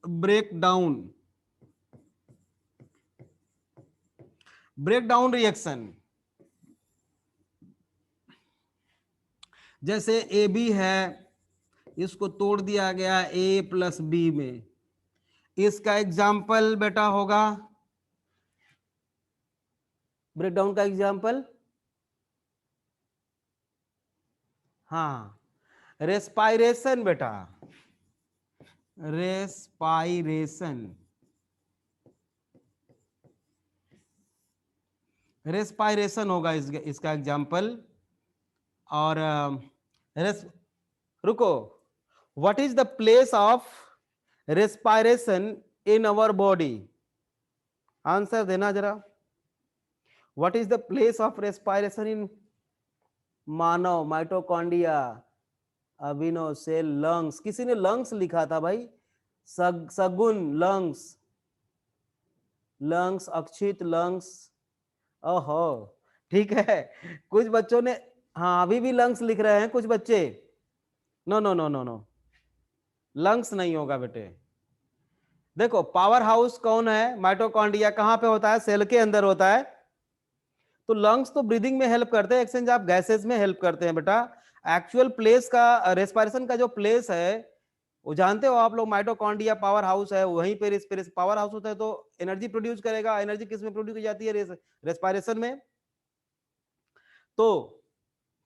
ब्रेक डाउन रिएक्शन। जैसे ए बी है, इसको तोड़ दिया गया ए प्लस बी में, इसका एग्जाम्पल बेटा होगा, ब्रेकडाउन का एग्जाम्पल, हाँ, रेस्पायरेशन बेटा, रेस्पायरेशन होगा इसका एग्जाम्पल। और रुको, what is the place of respiration in our body? Answer देना जरा, what is the place of respiration in मानव, माइटोकॉन्ड्रिया, अभिनव सेल, लंग्स, किसी ने लंग्स लिखा था भाई, सगुन लंग्स, अक्षित लंग्स, ओहो, ठीक है। कुछ बच्चों ने, हाँ अभी भी लंग्स लिख रहे हैं कुछ बच्चे, no no no no no, lungs नहीं होगा बेटे। देखो पावर हाउस कौन है, माइटोकॉन्ड्रिया, कहां पे होता है, सेल के अंदर होता है। तो लंग्स तो ब्रीदिंग में हेल्प करते हैं, एक्सचेंज ऑफ गैसेस में हेल्प करते हैं बेटा। एक्चुअल प्लेस का, रेस्पिरेशन का जो प्लेस है वो जानते हो आप लोग, माइटोकॉन्ड्रिया पावर हाउस है, वहीं पे रेस्पिरेशन पावर हाउस होता है, तो एनर्जी प्रोड्यूस करेगा। एनर्जी किस में प्रोड्यूस की जाती है, रेस्पिरेशन में। तो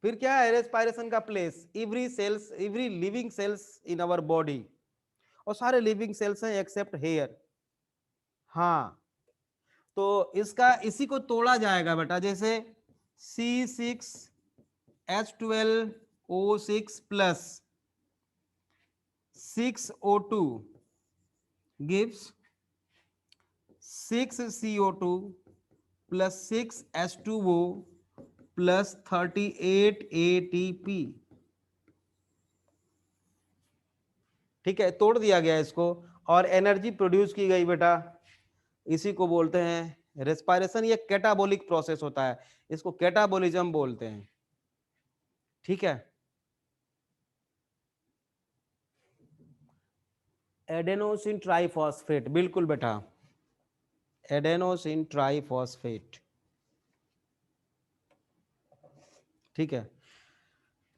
फिर क्या है रेस्पिरेशन का place, every living cells in our body, और सारे लिविंग सेल्स हैं एक्सेप्ट हेयर। हाँ, तो इसका, इसी को तोड़ा जाएगा बेटा, जैसे C6H12O6 plus 6O2 gives 6CO2 plus 6H2O plus 38 ATP। ठीक है, तोड़ दिया गया इसको और एनर्जी प्रोड्यूस की गई बेटा, इसी को बोलते हैं रेस्पिरेशन। ये कैटाबोलिक प्रोसेस होता है, इसको कैटाबोलिज्म बोलते हैं। ठीक है, एडेनोसिन ट्राइफॉस्फेट, बिल्कुल बेटा, एडेनोसिन ट्राइफॉस्फेट। ठीक है,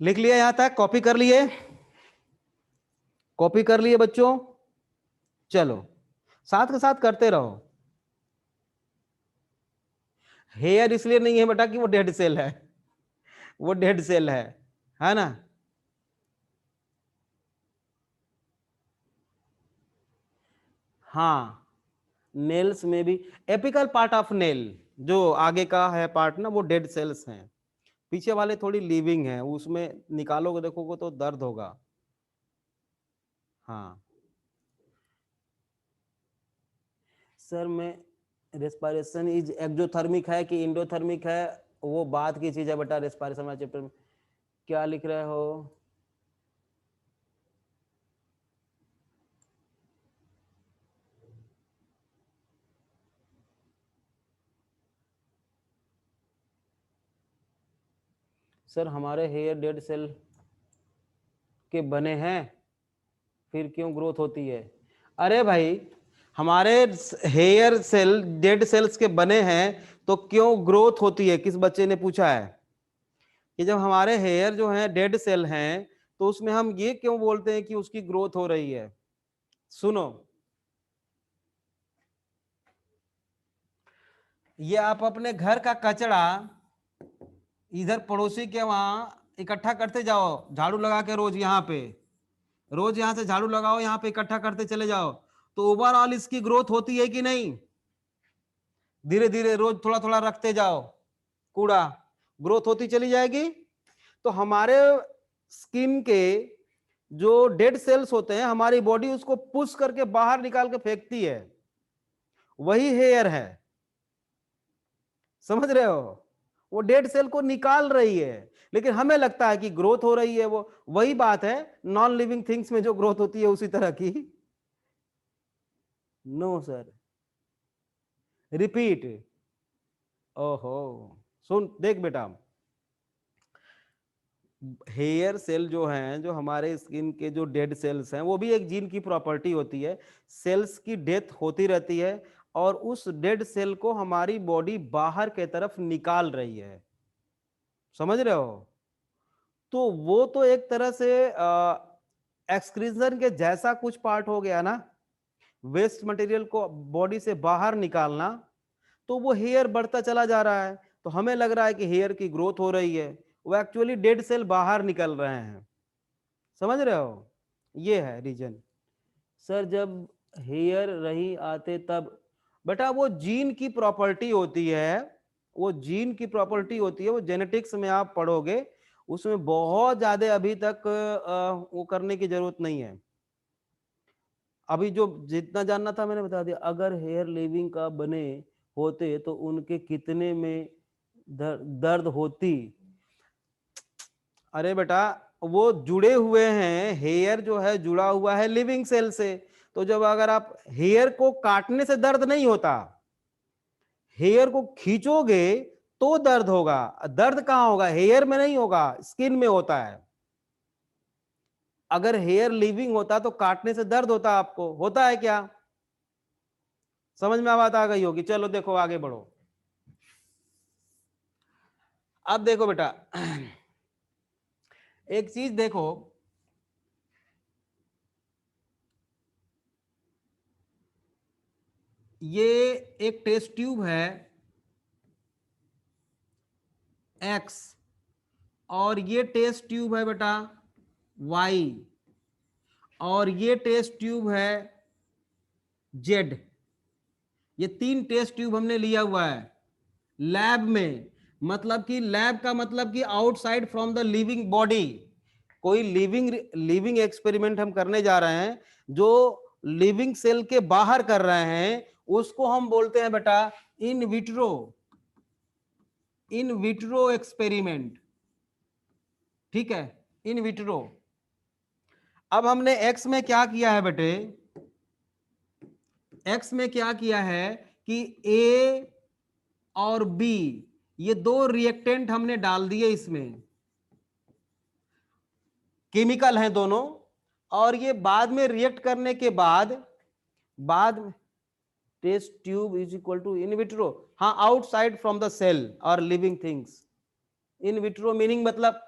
लिख लिया यहां तक, कॉपी कर लिए, कॉपी कर लिए बच्चों, चलो साथ के साथ करते रहो। हेयर इसलिए नहीं है बेटा कि वो डेड सेल है, वो डेड सेल है ना। हाँ, नेल्स में भी, एपिकल पार्ट ऑफ नेल जो आगे का है पार्ट ना, वो डेड सेल्स हैं, पीछे वाले थोड़ी लिविंग है, उसमें निकालोगे देखोगे तो दर्द होगा। हाँ सर, मैं रेस्पिरेशन इज एक्जोथर्मिक है कि इंडोथर्मिक है, वो बात की चीज है बेटा। रेस्पिरेशन वाले चैप्टर में क्या लिख रहे हो? सर हमारे हेयर डेड सेल के बने हैं, फिर क्यों ग्रोथ होती है? अरे भाई, हमारे हेयर सेल डेड सेल्स के बने हैं तो क्यों ग्रोथ होती है? किस बच्चे ने पूछा है कि जब हमारे हेयर जो है डेड सेल हैं तो उसमें हम ये क्यों बोलते हैं कि उसकी ग्रोथ हो रही है? सुनो, ये आप अपने घर का कचरा इधर पड़ोसी के वहां इकट्ठा करते जाओ, झाड़ू लगा के रोज यहाँ पे, रोज यहाँ से झाड़ू लगाओ, यहाँ पे इकट्ठा करते चले जाओ, तो ओवरऑल इसकी ग्रोथ होती है कि नहीं? धीरे धीरे रोज थोड़ा थोड़ा रखते जाओ कूड़ा, ग्रोथ होती चली जाएगी। तो हमारे स्किन के जो डेड सेल्स होते हैं, हमारी बॉडी उसको पुश करके बाहर निकाल के फेंकती है, वही हेयर है। समझ रहे हो? वो डेड सेल को निकाल रही है, लेकिन हमें लगता है कि ग्रोथ हो रही है। वो वही बात है नॉन लिविंग थिंग्स में जो ग्रोथ होती है उसी तरह की। No sir, repeat. ओहो, सुन देख बेटा, हेयर सेल जो हैं, जो हमारे स्किन के जो डेड सेल्स हैं, वो भी एक जीन की प्रॉपर्टी होती है। सेल्स की डेथ होती रहती है और उस डेड सेल को हमारी बॉडी बाहर के तरफ निकाल रही है। समझ रहे हो? तो वो तो एक तरह से एक्सक्रीजन के जैसा कुछ पार्ट हो गया ना, वेस्ट मटेरियल को बॉडी से बाहर निकालना। तो वो हेयर बढ़ता चला जा रहा है, तो हमें लग रहा है कि हेयर की ग्रोथ हो रही है, वो एक्चुअली डेड सेल बाहर निकल रहे हैं। समझ रहे हो? ये है रीजन। सर जब हेयर नहीं आते तब, बेटा वो जीन की प्रॉपर्टी होती है, वो जीन की प्रॉपर्टी होती है, वो जेनेटिक्स में आप पढ़ोगे, उसमें बहुत ज्यादा अभी तक वो करने की जरूरत नहीं है। अभी जो जितना जानना था मैंने बता दिया। अगर हेयर लिविंग का बने होते तो उनके कितने में दर्द होती? अरे बेटा, वो जुड़े हुए हैं, हेयर जो है जुड़ा हुआ है लिविंग सेल से। तो जब अगर आप हेयर को काटने से दर्द नहीं होता, हेयर को खींचोगे तो दर्द होगा। दर्द कहां होगा? हेयर में नहीं होगा, स्किन में होता है। अगर हेयर लिविंग होता तो काटने से दर्द होता? आपको होता है क्या? समझ में बात आ गई होगी। चलो देखो आगे बढ़ो। अब देखो बेटा, एक चीज देखो, ये एक टेस्ट ट्यूब है एक्स, और ये टेस्ट ट्यूब है बेटा वाई, और ये टेस्ट ट्यूब है जेड। ये 3 टेस्ट ट्यूब हमने लिया हुआ है लैब में। मतलब कि लैब का मतलब कि outside from the living body. कोई लिविंग एक्सपेरिमेंट हम करने जा रहे हैं, जो लिविंग सेल के बाहर कर रहे हैं, उसको हम बोलते हैं बेटा इन विट्रो एक्सपेरिमेंट। ठीक है, इन विट्रो। अब हमने एक्स में क्या किया है बेटे? एक्स में क्या किया है कि ए और बी, ये 2 रिएक्टेंट हमने डाल दिए इसमें, केमिकल हैं दोनों, और ये बाद में रिएक्ट करने के बाद में test tube is equal to in vitro. हाँ, आउटसाइड फ्रॉम द सेल और living things. In vitro meaning मतलब,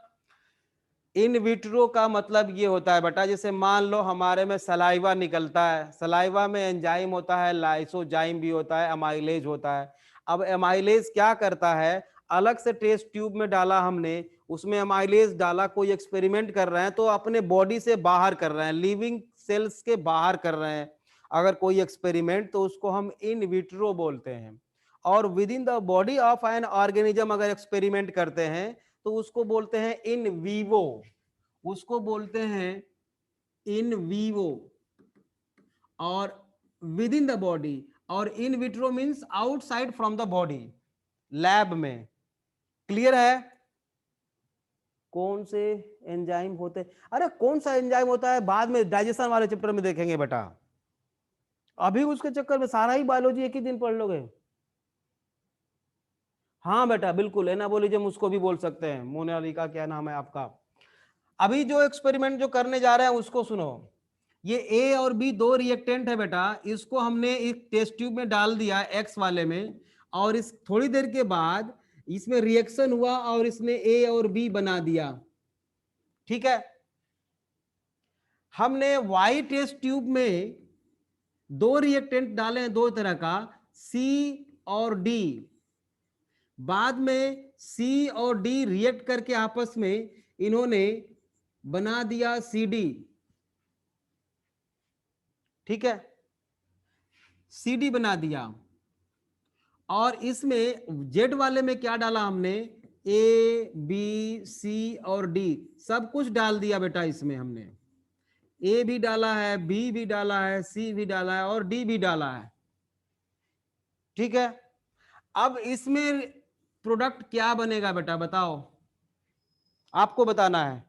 इन विट्रो का मतलब ये होता है बेटा, जैसे मान लो हमारे में सलाइवा निकलता है, सलाइवा में एंजाइम होता है, लाइसोजाइम भी होता है, एमाइलेज होता है। अब एमाइलेज क्या करता है? अलग से टेस्ट ट्यूब में डाला हमने, उसमें एमाइलेज डाला, कोई एक्सपेरिमेंट कर रहे हैं तो अपने बॉडी से बाहर कर रहे हैं, लिविंग सेल्स के बाहर कर रहे हैं अगर कोई एक्सपेरिमेंट, तो उसको हम इन विट्रो बोलते हैं। और with in the body of an organism अगर एक्सपेरिमेंट करते हैं तो उसको बोलते हैं इन वीवो, उसको बोलते हैं इन वीवो और विद इन द बॉडी, और in vitro means outside from the body, lab में। क्लियर है? कौन से एंजाइम होते, अरे कौन सा एंजाइम होता है बाद में डाइजेशन वाले चैप्टर में देखेंगे बेटा, अभी उसके चक्कर में सारा ही बायोलॉजी एक ही दिन पढ़ लोगे। हाँ बेटा बिल्कुल, एनाबोलिज्म उसको भी बोल सकते हैं। मोनालिका क्या नाम है आपका? अभी जो एक्सपेरिमेंट जो करने जा रहे हैं उसको सुनो। ये ए और बी दो रिएक्टेंट है बेटा, इसको हमने एक टेस्ट ट्यूब में डाल दिया एक्स वाले में, और इस थोड़ी देर के बाद इसमें रिएक्शन हुआ और इसने ए और बी बना दिया। ठीक है, हमने वाई टेस्ट ट्यूब में दो रिएक्टेंट डाले हैं दो तरह का, सी और डी। बाद में सी और डी रिएक्ट करके आपस में इन्होंने बना दिया सी डी। ठीक है, सी डी बना दिया, और इसमें जेड वाले में क्या डाला हमने, ए बी सी और डी सब कुछ डाल दिया बेटा। इसमें हमने ए भी डाला है, बी भी डाला है, सी भी डाला है और डी भी डाला है। ठीक है, अब इसमें प्रोडक्ट क्या बनेगा बेटा बताओ, आपको बताना है।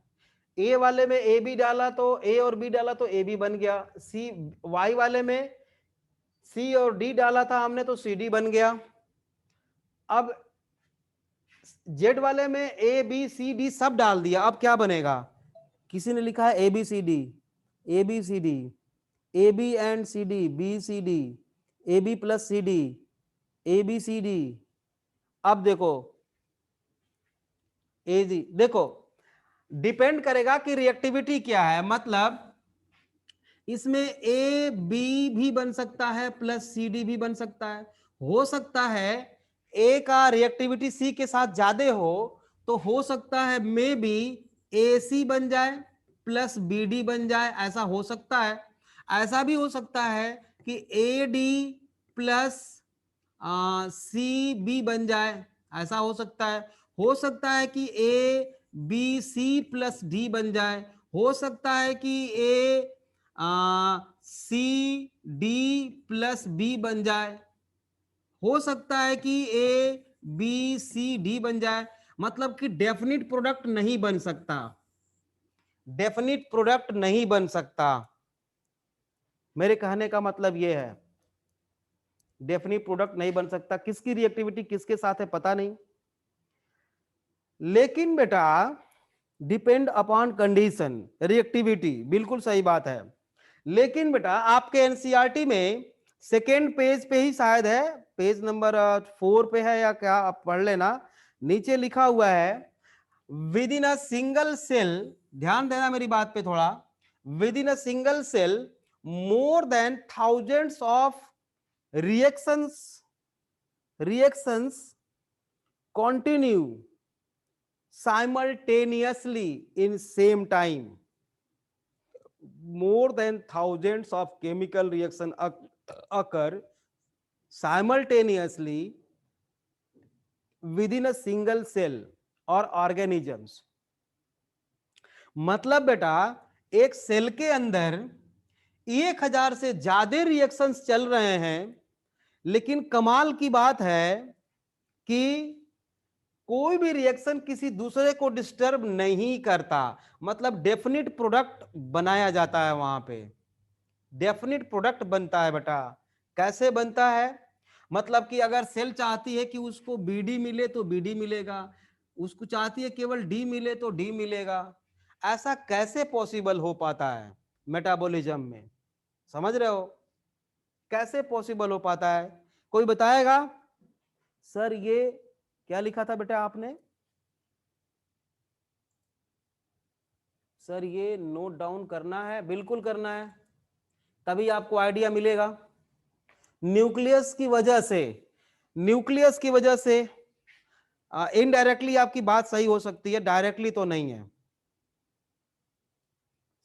ए वाले में ए बी डाला तो ए और बी डाला तो ए बी बन गया, सी वाई वाले में सी और डी डाला था हमने तो सी डी बन गया। अब जेड वाले में ए बी सी डी सब डाल दिया, अब क्या बनेगा? किसी ने लिखा है A B C D, A B C D, A B and C D, B C D, A B plus C D, A B C D. अब देखो ए जी, देखो डिपेंड करेगा कि रिएक्टिविटी क्या है, मतलब इसमें ए बी भी बन सकता है प्लस सी डी भी बन सकता है। हो सकता है ए का रिएक्टिविटी सी के साथ ज्यादा हो सकता है मे बी ए सी बन जाए प्लस बी डी बन जाए, ऐसा हो सकता है। ऐसा भी हो सकता है कि A D plus C B बन जाए, ऐसा हो सकता है। हो सकता है कि A B C plus D बन जाए, हो सकता है कि A C D plus B बन जाए, हो सकता है कि ए बी सी डी बन जाए। मतलब कि डेफिनिट प्रोडक्ट नहीं बन सकता, डेफिनिट प्रोडक्ट नहीं बन सकता। मेरे कहने का मतलब यह है, डेफिनिट प्रोडक्ट नहीं बन सकता। किसकी रिएक्टिविटी किसके साथ है पता नहीं, लेकिन बेटा डिपेंड अपॉन कंडीशन, रिएक्टिविटी बिल्कुल सही बात है। लेकिन बेटा आपके एनसीईआरटी में सेकेंड पेज पे ही शायद है, पेज नंबर 4 पे है या क्या, आप पढ़ लेना। नीचे लिखा हुआ है within a single cell, ध्यान देना मेरी बात पे थोड़ा, within a single cell more than thousands of reactions continue simultaneously in same time. More than thousands of chemical reaction occur simultaneously within a single cell or organisms. मतलब बेटा एक cell के अंदर 1000 से ज्यादा रिएक्शंस चल रहे हैं, लेकिन कमाल की बात है कि कोई भी रिएक्शन किसी दूसरे को डिस्टर्ब नहीं करता। मतलब डेफिनिट प्रोडक्ट बनाया जाता है, वहां पे डेफिनिट प्रोडक्ट बनता है बेटा। कैसे बनता है? मतलब कि अगर सेल चाहती है कि उसको बीडी मिले तो बीडी मिलेगा, उसको चाहती है केवल डी मिले तो डी मिलेगा। ऐसा कैसे पॉसिबल हो पाता है मेटाबॉलिज्म में? समझ रहे हो कैसे पॉसिबल हो पाता है? कोई बताएगा? सर ये क्या लिखा था बेटा आपने? सर ये नोट डाउन करना है, बिल्कुल करना है, तभी आपको आइडिया मिलेगा। न्यूक्लियस की वजह से, न्यूक्लियस की वजह से इनडायरेक्टली आपकी बात सही हो सकती है, डायरेक्टली तो नहीं है।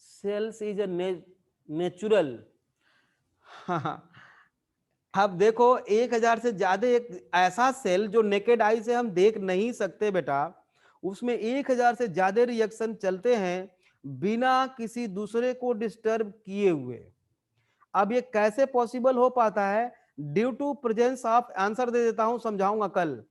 Cells is a natural. अब देखो 1000 से ज्यादा एक ऐसा सेल जो नेकेड आई से हम देख नहीं सकते बेटा, उसमें 1000 से ज्यादा रिएक्शन चलते हैं। बिना किसी दूसरे को डिस्टर्ब किए हुए। अब ये कैसे पॉसिबल हो पाता है? Due to presence of, answer दे देता हूं, समझाऊंगा कल।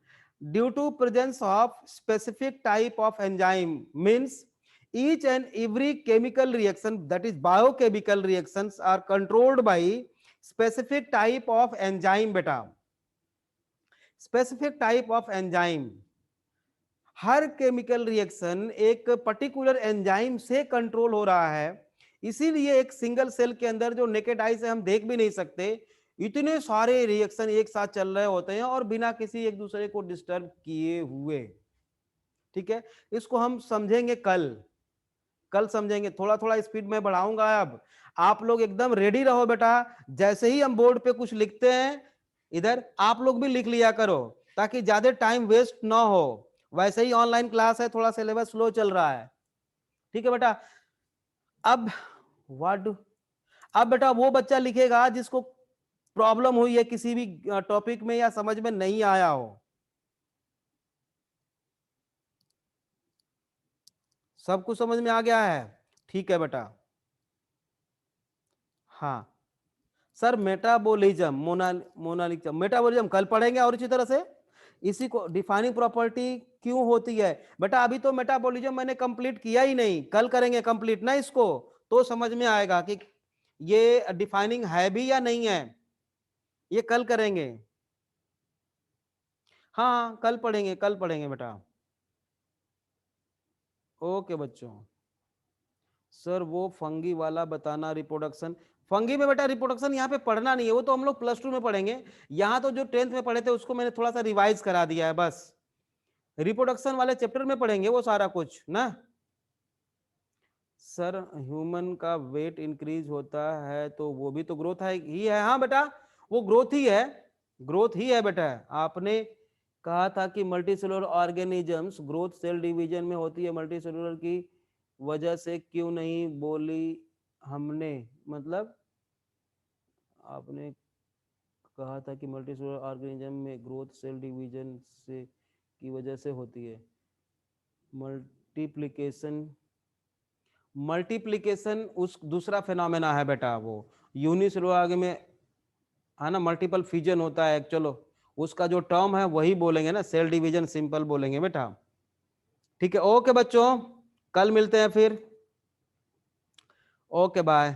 Due to presence of specific type of enzyme, means each and every chemical reaction, that is biochemical reactions, are controlled by specific type of enzyme beta, specific type of enzyme। Her chemical reaction एक particular enzyme से control हो रहा है, इसीलिए एक single cell के अंदर जो नेकेड आई से हम देख भी नहीं सकते, इतने सारे रिएक्शन एक साथ चल रहे होते हैं और बिना किसी एक दूसरे को डिस्टर्ब किए हुए। ठीक है, इसको हम समझेंगे कल समझेंगे, थोड़ा थोड़ा स्पीड में बढ़ाऊंगा। अब आप लोग एकदम रेडी रहो बेटा, जैसे ही हम बोर्ड पे कुछ लिखते हैं इधर आप लोग भी लिख लिया करो, ताकि ज्यादा टाइम वेस्ट ना हो। वैसे ही ऑनलाइन क्लास है, थोड़ा सिलेबस स्लो चल रहा है। ठीक है बेटा। अब अब बेटा वो बच्चा लिखेगा जिसको प्रॉब्लम हुई है किसी भी टॉपिक में या समझ में नहीं आया हो। सब कुछ समझ में आ गया है? ठीक है बेटा। हाँ सर, मेटाबॉलिज्म, मोनालिज्म, मेटाबॉलिज्म कल पढ़ेंगे और इसी तरह से इसी को डिफाइनिंग प्रॉपर्टी क्यों होती है। बेटा अभी तो मेटाबॉलिज्म मैंने कंप्लीट किया ही नहीं, कल करेंगे कंप्लीट ना इसको, तो समझ में आएगा कि ये डिफाइनिंग है भी या नहीं है, ये कल करेंगे। हाँ कल पढ़ेंगे बेटा। ओके बच्चों। सर वो फंगी वाला बताना, रिप्रोडक्शन। फंगी में बेटा रिप्रोडक्शन यहाँ पे पढ़ना नहीं है, वो तो हम लोग +2 में पढ़ेंगे। यहाँ तो जो 10th में पढ़े थे उसको मैंने थोड़ा सा रिवाइज करा दिया है बस। रिप्रोडक्शन वाले चैप्टर में पढ़ेंगे वो सारा कुछ ना। सर ह्यूमन का वेट इंक्रीज होता है तो वो भी तो ग्रोथ है ही है। हाँ बेटा वो ग्रोथ ही है बेटा। आपने कहा था कि multicellular organisms growth cell division में होती है, मल्टीसेलुलर की वजह से क्यों नहीं बोली हमने, मतलब आपने कहा था कि मल्टीसेलुलर ऑर्गेनिज्म में ग्रोथ सेल डिवीजन से की वजह से होती है। मल्टीप्लिकेशन उस दूसरा फिनोमेना है बेटा, वो यूनिसेलुलर में है ना, मल्टीपल फ्यूजन होता है। चलो उसका जो टर्म है वही बोलेंगे ना, सेल डिवीजन सिंपल बोलेंगे बेटा। ठीक है, ओके बच्चों, कल मिलते हैं फिर। Okay bye.